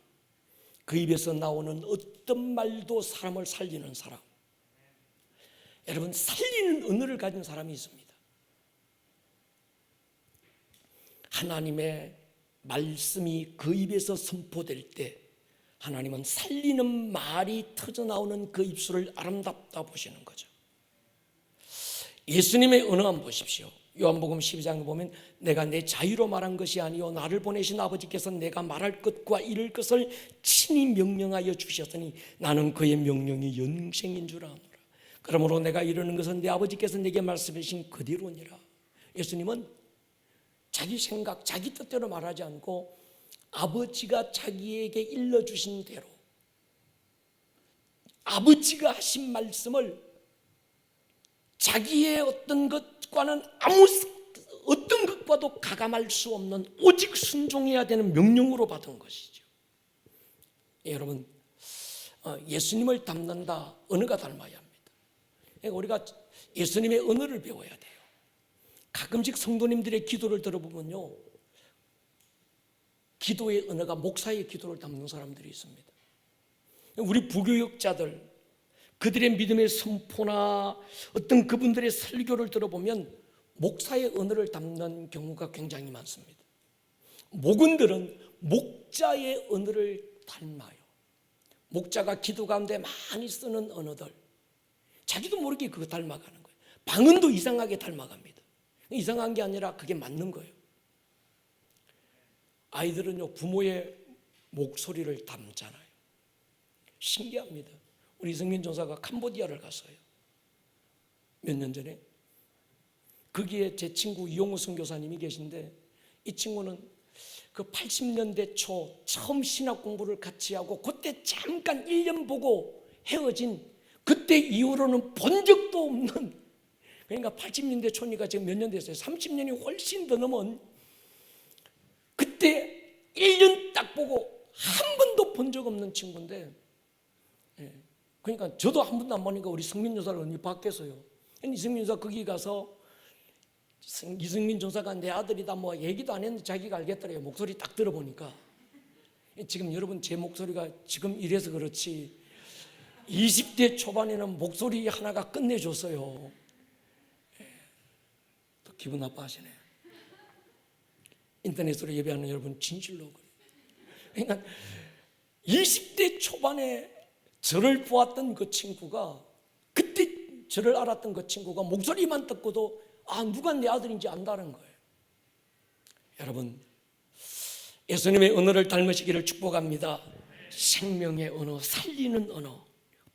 그 입에서 나오는 어떤 말도 사람을 살리는 사람. 여러분, 살리는 언어를 가진 사람이 있습니다. 하나님의 말씀이 그 입에서 선포될 때 하나님은 살리는 말이 터져나오는 그 입술을 아름답다 보시는 거죠. 예수님의 언어 한번 보십시오. 요한복음 12장에 보면 내가 내 자유로 말한 것이 아니요 나를 보내신 아버지께서 내가 말할 것과 이를 것을 친히 명령하여 주셨으니 나는 그의 명령이 영생인 줄 아노라. 그러므로 내가 이르는 것은 내 아버지께서 내게 말씀하신 그대로니라. 예수님은 자기 생각, 자기 뜻대로 말하지 않고 아버지가 자기에게 일러주신 대로 아버지가 하신 말씀을 자기의 어떤 것과는 어떤 것과도 가감할 수 없는 오직 순종해야 되는 명령으로 받은 것이죠. 여러분, 예수님을 닮는다, 언어가 닮아야 합니다. 그러니까 우리가 예수님의 언어를 배워야 돼요. 가끔씩 성도님들의 기도를 들어보면요, 기도의 언어가 목사의 기도를 담는 사람들이 있습니다. 우리 부교육자들, 그들의 믿음의 선포나 어떤 그분들의 설교를 들어보면 목사의 언어를 담는 경우가 굉장히 많습니다. 목원들은 목자의 언어를 닮아요. 목자가 기도 가운데 많이 쓰는 언어들, 자기도 모르게 그거 닮아가는 거예요. 방언도 이상하게 닮아갑니다. 이상한 게 아니라 그게 맞는 거예요. 아이들은요, 부모의 목소리를 닮잖아요. 신기합니다. 우리 이성민 전사가 캄보디아를 갔어요. 몇 년 전에. 거기에 제 친구 이용우 선교사님이 계신데, 이 친구는 그 80년대 초 처음 신학 공부를 같이 하고 그때 잠깐 1년 보고 헤어진, 그때 이후로는 본 적도 없는, 그러니까 80년대 초니까 지금 몇 년 됐어요? 30년이 훨씬 더 넘은, 그때 1년 딱 보고 한 번도 본 적 없는 친구인데, 그러니까 저도 한 번도 안 보니까 우리 성민 여사를 언니 봤겠어요. 이성민 여사 거기 가서 이승민 전사가 내 아들이다 뭐 얘기도 안 했는데 자기가 알겠더래요. 목소리 딱 들어보니까. 지금 여러분 제 목소리가 지금 이래서 그렇지 20대 초반에는 목소리 하나가 끝내줬어요. 또 기분 나빠하시네. 인터넷으로 예배하는 여러분 진실로 그래요. 그러니까 20대 초반에 저를 보았던 그 친구가, 그때 저를 알았던 그 친구가 목소리만 듣고도 누가 내 아들인지 안다는 거예요. 여러분, 예수님의 언어를 닮으시기를 축복합니다. 생명의 언어, 살리는 언어,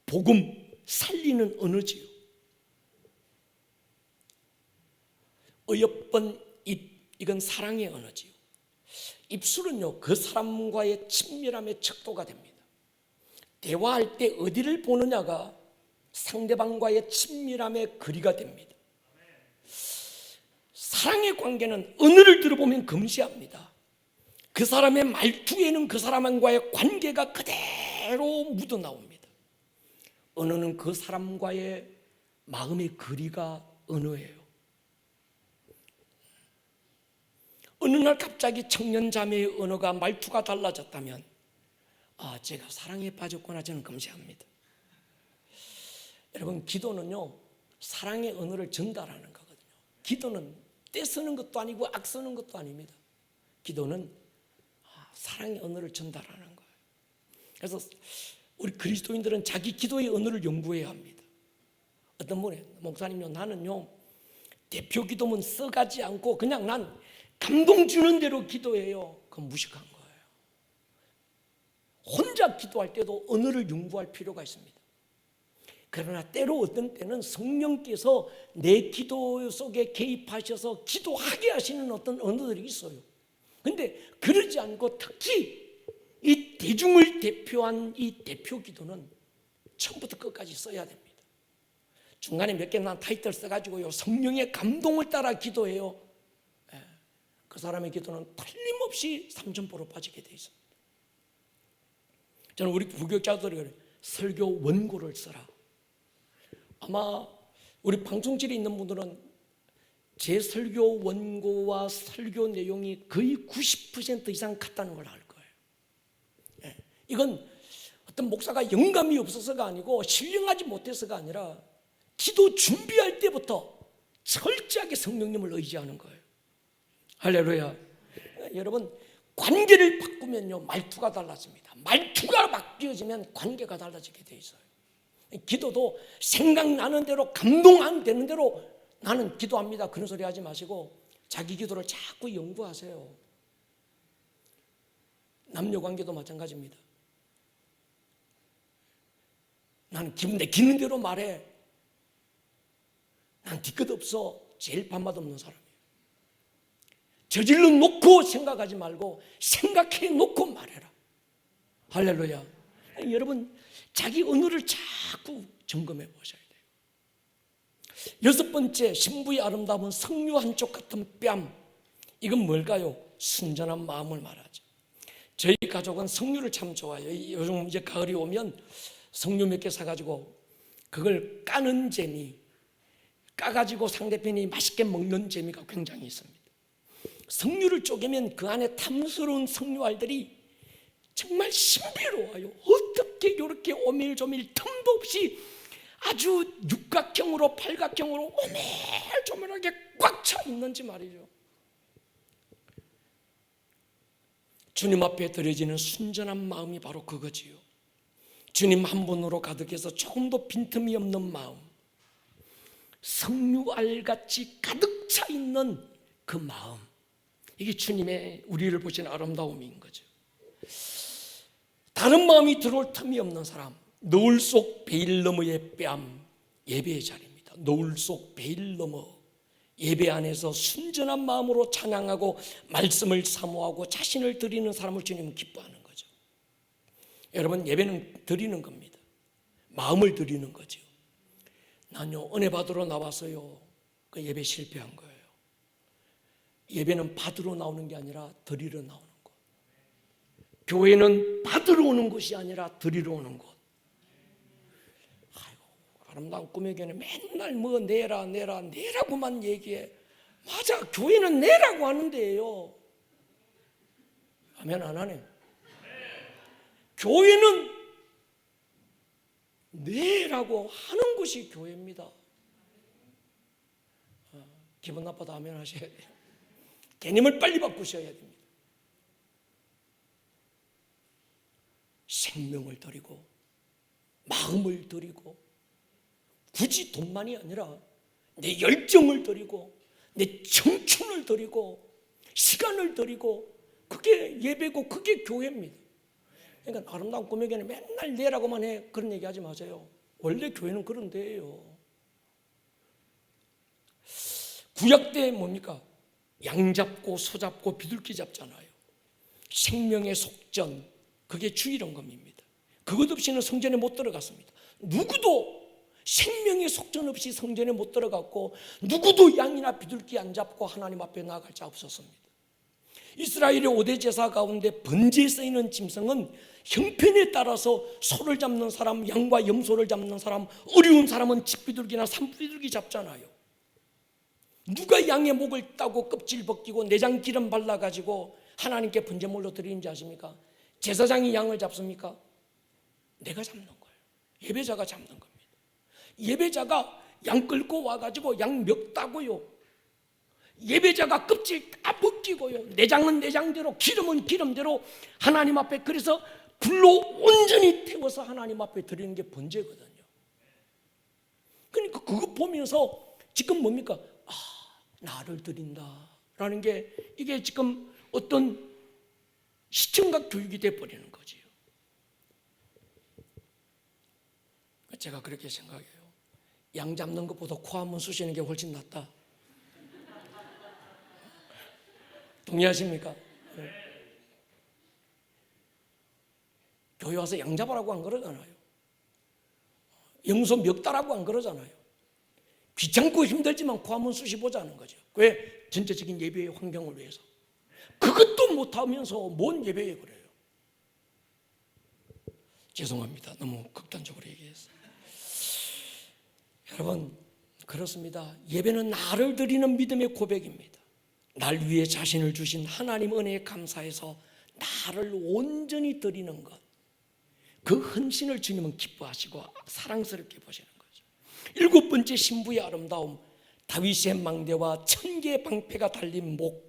복음 살리는 언어지요. 어여쁜 입, 이건 사랑의 언어지요. 입술은요, 그 사람과의 친밀함의 척도가 됩니다. 대화할 때 어디를 보느냐가 상대방과의 친밀함의 거리가 됩니다. 사랑의 관계는 언어를 들어보면 금시합니다. 그 사람의 말투에는 그 사람과의 관계가 그대로 묻어나옵니다. 언어는 그 사람과의 마음의 거리가 언어예요. 어느 날 갑자기 청년 자매의 언어가 말투가 달라졌다면 제가 사랑에 빠졌구나 저는 금시합니다. 여러분, 기도는요 사랑의 언어를 전달하는 거거든요. 기도는 떼쓰는 것도 아니고 악쓰는 것도 아닙니다. 기도는 사랑의 언어를 전달하는 거예요. 그래서 우리 그리스도인들은 자기 기도의 언어를 연구해야 합니다. 어떤 분이 목사님요, 나는요 대표 기도문 써가지 않고 그냥 난 감동 주는 대로 기도해요. 그건 무식한 거예요. 혼자 기도할 때도 언어를 연구할 필요가 있습니다. 그러나 때로 어떤 때는 성령께서 내 기도 속에 개입하셔서 기도하게 하시는 어떤 언어들이 있어요. 그런데 그러지 않고 특히 이 대중을 대표한 이 대표 기도는 처음부터 끝까지 써야 됩니다. 중간에 몇 개 난 타이틀 써가지고요 성령의 감동을 따라 기도해요. 그 사람의 기도는 틀림없이 삼천포로 빠지게 돼 있습니다. 저는 우리 부교육자들이 그래요. 설교 원고를 써라. 아마 우리 방송실에 있는 분들은 제 설교 원고와 설교 내용이 거의 90% 이상 같다는 걸 알 거예요. 이건 어떤 목사가 영감이 없어서가 아니고 신령하지 못해서가 아니라 기도 준비할 때부터 철저하게 성령님을 의지하는 거예요. 할렐루야. 여러분, 관계를 바꾸면요 말투가 달라집니다. 말투가 바뀌어지면 관계가 달라지게 돼 있어요. 기도도 생각나는 대로 감동 안 되는 대로 나는 기도합니다 그런 소리 하지 마시고 자기 기도를 자꾸 연구하세요. 남녀 관계도 마찬가지입니다. 나는 기분 내키는 대로 말해. 난 뒤끝 없어. 제일 밥맛 없는 사람이에요. 저질러 놓고 생각하지 말고 생각해 놓고 말해라. 할렐루야. 여러분, 자기 언어를 자꾸 점검해 보셔야 돼요. 여섯 번째, 신부의 아름다움은 석류 한쪽 같은 뺨. 이건 뭘까요? 순전한 마음을 말하죠. 저희 가족은 석류를 참 좋아해요. 요즘 이제 가을이 오면 석류 몇 개 사가지고 그걸 까는 재미, 까가지고 상대편이 맛있게 먹는 재미가 굉장히 있습니다. 석류를 쪼개면 그 안에 탐스러운 석류알들이 정말 신비로워요. 어떻게 이렇게 오밀조밀 틈도 없이 아주 육각형으로 팔각형으로 오밀조밀하게 꽉 차 있는지 말이죠. 주님 앞에 드려지는 순전한 마음이 바로 그거지요. 주님 한 분으로 가득해서 조금도 빈틈이 없는 마음, 석류알같이 가득 차 있는 그 마음, 이게 주님의 우리를 보시는 아름다움인 거죠. 다른 마음이 들어올 틈이 없는 사람, 노을 속 베일 너머의 뺨, 예배의 자리입니다. 노을 속 베일 너머, 예배 안에서 순전한 마음으로 찬양하고 말씀을 사모하고 자신을 드리는 사람을 주님은 기뻐하는 거죠. 여러분, 예배는 드리는 겁니다. 마음을 드리는 거죠. 난요 은혜 받으러 나와서요 그 예배 실패한 거예요. 예배는 받으러 나오는 게 아니라 드리러 나오는 거. 교회는 받으러 오는 곳이 아니라 드리러 오는 곳. 아이고, 아름다운 꿈의 교회는 맨날 뭐 내라고만 얘기해. 맞아, 교회는 내라고 하는데요. 아멘 안 하네. 교회는 내라고 하는 곳이 교회입니다. 기분 나빠도 아멘 하셔야 돼요. 개념을 빨리 바꾸셔야 됩니다. 생명을 드리고 마음을 드리고 굳이 돈만이 아니라 내 열정을 드리고 내 청춘을 드리고 시간을 드리고 그게 예배고 그게 교회입니다. 그러니까 아름다운 꿈의 교회는 맨날 내라고만 해. 그런 얘기하지 마세요. 원래 교회는 그런 데예요. 구약 때 뭡니까? 양 잡고 소 잡고 비둘기 잡잖아요. 생명의 속전, 그게 주일원금입니다. 그것 없이는 성전에 못 들어갔습니다. 누구도 생명의 속전 없이 성전에 못 들어갔고 누구도 양이나 비둘기 안 잡고 하나님 앞에 나아갈 자 없었습니다. 이스라엘의 5대 제사 가운데 번제에 쓰이는 짐승은 형편에 따라서 소를 잡는 사람, 양과 염소를 잡는 사람, 어려운 사람은 집비둘기나 산비둘기 잡잖아요. 누가 양의 목을 따고 껍질 벗기고 내장 기름 발라가지고 하나님께 번제물로 드리는지 아십니까? 제사장이 양을 잡습니까? 내가 잡는 거예요. 예배자가 잡는 겁니다. 예배자가 양 끌고 와가지고 양 멱 따고요, 예배자가 껍질 다 벗기고요, 내장은 내장대로 기름은 기름대로 하나님 앞에, 그래서 불로 온전히 태워서 하나님 앞에 드리는 게 번제거든요. 그러니까 그거 보면서 지금 뭡니까? 나를 드린다라는 게 이게 지금 어떤 시청각 교육이 돼버리는 거지요. 제가 그렇게 생각해요. 양 잡는 것보다 코 한번 쑤시는 게 훨씬 낫다. 동의하십니까? 네. 교회 와서 양 잡으라고 안 그러잖아요. 염소 멱 따라고 안 그러잖아요. 귀찮고 힘들지만 코 한번 쑤시보자는 거죠. 왜? 전체적인 예배의 환경을 위해서. 그것도 못하면서 뭔 예배에 그래요. 죄송합니다. 너무 극단적으로 얘기했어요. 여러분, 그렇습니다. 예배는 나를 드리는 믿음의 고백입니다. 날 위해 자신을 주신 하나님 은혜에 감사해서 나를 온전히 드리는 것, 그 헌신을 주님은 기뻐하시고 사랑스럽게 보시는 거죠. 7번째 신부의 아름다움, 다윗의 망대와 1000개의 방패가 달린 목.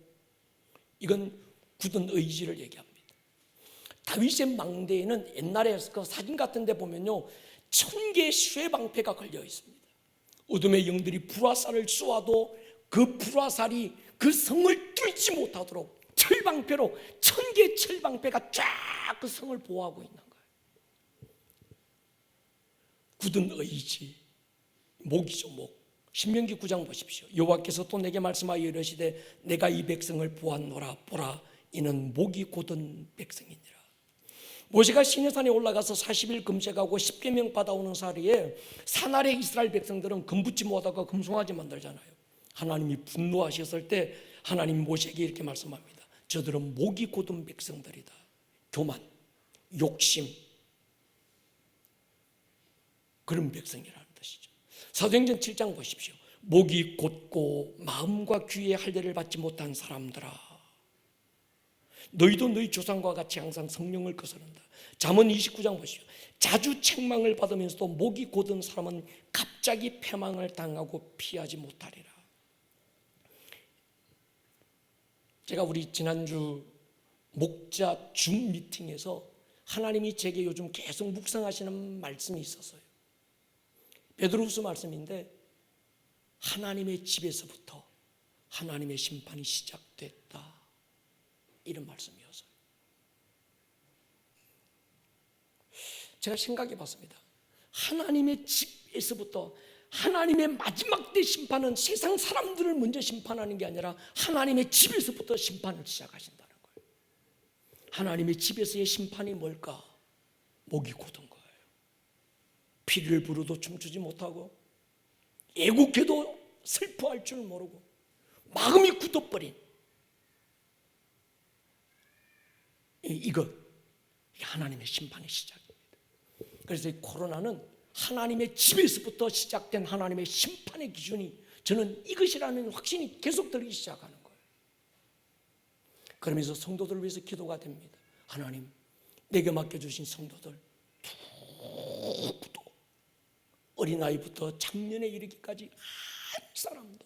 이건 굳은 의지를 얘기합니다. 다윗의 망대에는 옛날에 그 사진 같은 데 보면요, 1000개의 쇠방패가 걸려 있습니다. 어둠의 영들이 불화살을 쏘아도 그 불화살이 그 성을 뚫지 못하도록 철방패로 1000개의 철방패가 쫙 그 성을 보호하고 있는 거예요. 굳은 의지, 목이죠, 목. 신명기 9장 보십시오. 여호와께서 또 내게 말씀하여 이르시되 내가 이 백성을 보았노라. 보라, 이는 목이 곧은 백성이니라. 모세가 시내산에 올라가서 40일 금식하고 10계명 받아오는 사이에 산 아래 이스라엘 백성들은 금붙지 못하고 금송아지 만들잖아요. 하나님이 분노하셨을 때 하나님 모세에게 이렇게 말씀합니다. 저들은 목이 곧은 백성들이다. 교만, 욕심, 그런 백성이라는 뜻이죠. 사도행전 7장 보십시오. 목이 곧고 마음과 귀에 할례를 받지 못한 사람들아, 너희도 너희 조상과 같이 항상 성령을 거스른다. 잠언 29장 보시죠. 자주 책망을 받으면서도 목이 곧은 사람은 갑자기 패망을 당하고 피하지 못하리라. 제가 우리 지난주 목자 줌 미팅에서 하나님이 제게 요즘 계속 묵상하시는 말씀이 있었어요. 베드로후서 말씀인데, 하나님의 집에서부터 하나님의 심판이 시작됐다, 이런 말씀이었어요. 제가 생각해 봤습니다. 하나님의 집에서부터 하나님의 마지막 때 심판은 세상 사람들을 먼저 심판하는 게 아니라 하나님의 집에서부터 심판을 시작하신다는 거예요. 하나님의 집에서의 심판이 뭘까? 목이 곧은 거예요. 피리를 부르도 춤추지 못하고 애국해도 슬퍼할 줄 모르고 마음이 굳어버린 이것, 이게 하나님의 심판의 시작입니다. 그래서 이 코로나는 하나님의 집에서부터 시작된 하나님의 심판의 기준이 저는 이것이라는 확신이 계속 들기 시작하는 거예요. 그러면서 성도들을 위해서 기도가 됩니다. 하나님, 내게 맡겨주신 성도들 누구도 어린아이부터 장년에 이르기까지 한 사람도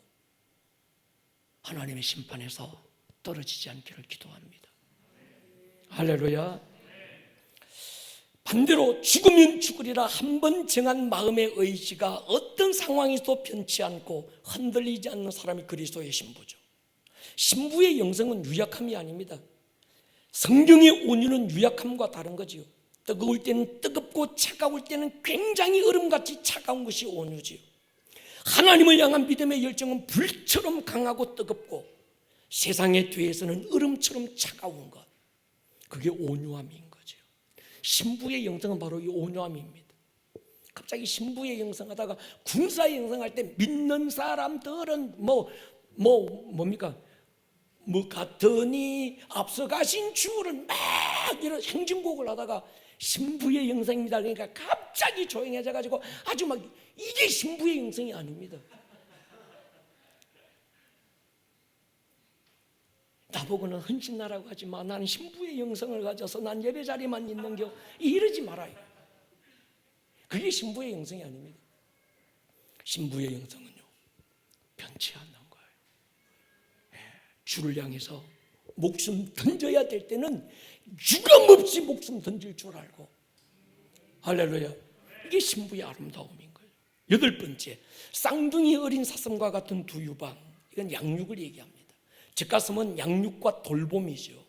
하나님의 심판에서 떨어지지 않기를 기도합니다. 할렐루야. 반대로 죽으면 죽으리라 한 번 정한 마음의 의지가 어떤 상황에서도 변치 않고 흔들리지 않는 사람이 그리스도의 신부죠. 신부의 영성은 유약함이 아닙니다. 성경의 온유는 유약함과 다른 거지요. 뜨거울 때는 뜨겁고 차가울 때는 굉장히 얼음같이 차가운 것이 온유지요. 하나님을 향한 믿음의 열정은 불처럼 강하고 뜨겁고 세상의 뒤에서는 얼음처럼 차가운 것, 그게 온유함인 거죠. 신부의 영성은 바로 이 온유함입니다. 갑자기 신부의 영성하다가 군사의 영성할 때 믿는 사람들은 뭡니까? 뭐 같으니 앞서가신 주를 막 이런 행진곡을 하다가 신부의 영성입니다. 그러니까 갑자기 조용해져가지고 아주 막 이게 신부의 영성이 아닙니다. 나보고는 헌신나라고 하지만 나는 신부의 영성을 가져서 난 예배 자리만 있는 겨 이러지 말아요. 그게 신부의 영성이 아닙니다. 신부의 영성은요, 변치 않는 거예요. 주를 향해서 목숨 던져야 될 때는 유감없이 목숨 던질 줄 알고. 할렐루야. 이게 신부의 아름다움인 거예요. 8번째, 쌍둥이 어린 사슴과 같은 두 유방. 이건 양육을 얘기합니다. 젖가슴은 양육과 돌봄이죠.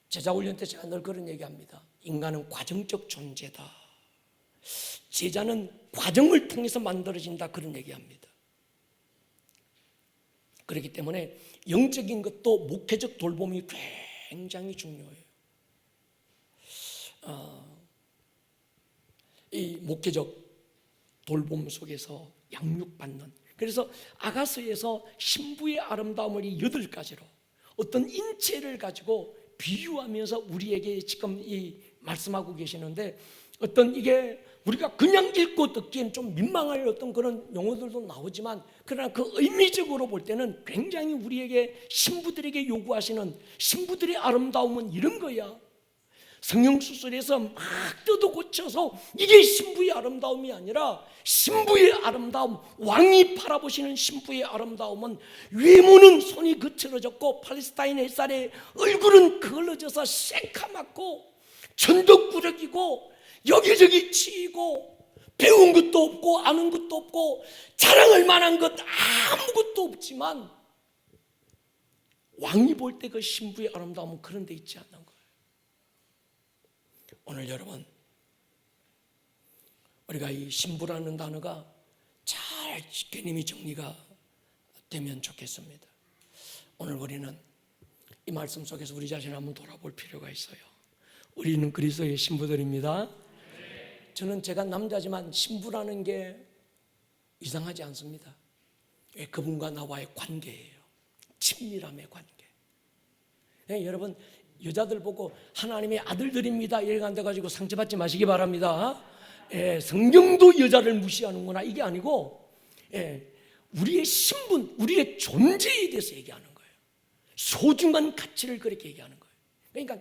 제자훈련 때 제가 늘 그런 얘기합니다. 인간은 과정적 존재다. 제자는 과정을 통해서 만들어진다, 그런 얘기합니다. 그렇기 때문에 영적인 것도 목회적 돌봄이 굉장히 중요해요. 이 목회적 돌봄 속에서 양육받는, 그래서 아가서에서 신부의 아름다움을 이 8가지로 어떤 인체를 가지고 비유하면서 우리에게 지금 이 말씀하고 계시는데, 어떤 이게 우리가 그냥 읽고 듣기엔 좀 민망할 어떤 그런 용어들도 나오지만, 그러나 그 의미적으로 볼 때는 굉장히 우리에게 신부들에게 요구하시는 신부들의 아름다움은 이런 거야. 성형수술에서 막 뜯어 고쳐서 이게 신부의 아름다움이 아니라, 신부의 아름다움, 왕이 바라보시는 신부의 아름다움은 외모는 손이 거칠어졌고 팔레스타인 햇살에 얼굴은 걸러져서 새카맣고 천덕꾸러기고 여기저기 치이고 배운 것도 없고 아는 것도 없고 자랑할 만한 것 아무것도 없지만, 왕이 볼 때 그 신부의 아름다움은 그런 데 있지 않는 거예요. 오늘 여러분, 우리가 이 신부라는 단어가 잘 개념이 정리가 되면 좋겠습니다. 오늘 우리는 이 말씀 속에서 우리 자신을 한번 돌아볼 필요가 있어요. 우리는 그리스도의 신부들입니다. 저는 제가 남자지만 신부라는 게 이상하지 않습니다. 그분과 나와의 관계예요. 친밀함의 관계. 여러분, 여자들 보고 하나님의 아들들입니다 이렇게 안 돼가지고 상처받지 마시기 바랍니다. 성경도 여자를 무시하는구나 이게 아니고, 우리의 신분, 우리의 존재에 대해서 얘기하는 거예요. 소중한 가치를 그렇게 얘기하는 거예요. 그러니까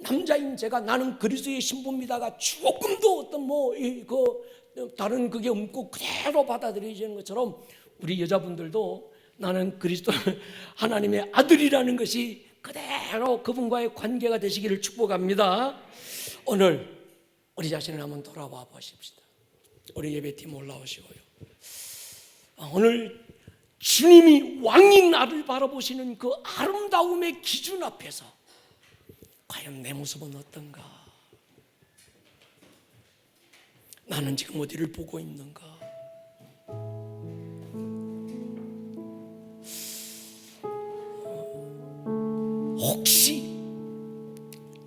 남자인 제가 나는 그리스도의 신부입니다가 조금도 어떤 다른 그게 없고 그대로 받아들여지는 것처럼, 우리 여자분들도 나는 그리스도 하나님의 아들이라는 것이 그대로 그분과의 관계가 되시기를 축복합니다. 오늘 우리 자신을 한번 돌아봐 보십시다. 우리 예배팀 올라오시고요. 오늘 주님이 왕인 나를 바라보시는 그 아름다움의 기준 앞에서 과연 내 모습은 어떤가? 나는 지금 어디를 보고 있는가? 혹시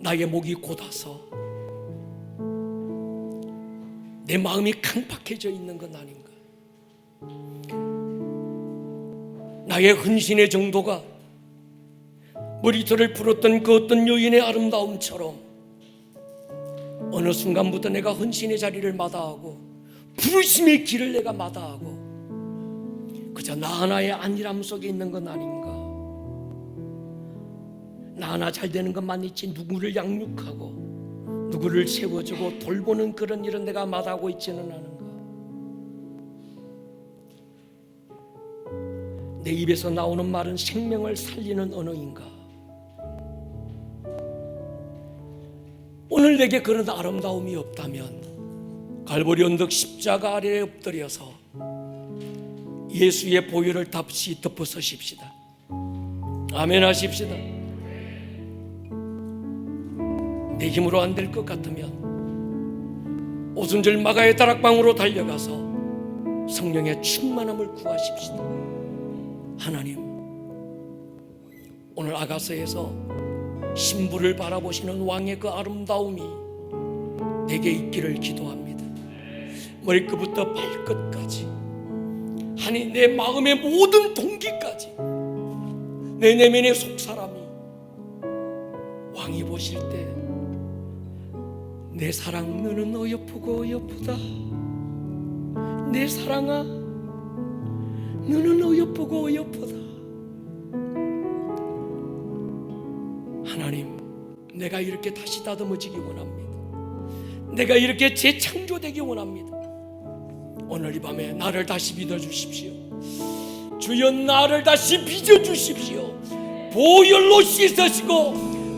나의 목이 곧아서 내 마음이 강팍해져 있는 건 아닌가? 나의 헌신의 정도가 머리털을 풀었던 그 어떤 여인의 아름다움처럼 어느 순간부터 내가 헌신의 자리를 마다하고 부르심의 길을 내가 마다하고 그저 나 하나의 안일함 속에 있는 건 아닌가? 나 하나 잘 되는 것만 있지 누구를 양육하고 누구를 세워주고 돌보는 그런 일은 내가 마다하고 있지는 않은가? 내 입에서 나오는 말은 생명을 살리는 언어인가? 오늘 내게 그런 아름다움이 없다면 갈보리 언덕 십자가 아래에 엎드려서 예수의 보혈을 답시 덮어서십시다. 아멘 하십시다. 내 힘으로 안 될 것 같으면 오순절 마가의 다락방으로 달려가서 성령의 충만함을 구하십시다. 하나님, 오늘 아가서에서 신부를 바라보시는 왕의 그 아름다움이 내게 있기를 기도합니다. 머리끝부터 발끝까지, 아니 내 마음의 모든 동기까지, 내 내면의 속사람이 왕이 보실 때 내 사랑 너는 어여쁘고 어여쁘다. 내 사랑아 너는 어여쁘고 어여쁘다. 하나님, 내가 이렇게 다시 다듬어지기 원합니다. 내가 이렇게 재창조되기 원합니다. 오늘 이 밤에 나를 다시 빚어주십시오. 주여, 나를 다시 빚어주십시오. 보혈로 씻으시고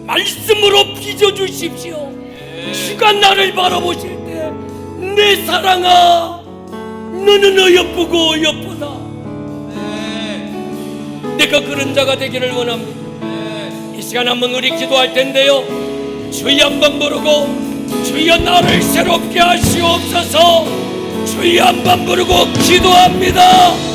말씀으로 빚어주십시오. 주가 나를 바라보실 때 내 사랑아 너는 어여쁘고 어여쁘다. 내가 그런 자가 되기를 원합니다. 이 시간 한번 우리 기도할 텐데요, 주여 한번 부르고 주여 나를 새롭게 하시옵소서. 주여 한번 부르고 기도합니다.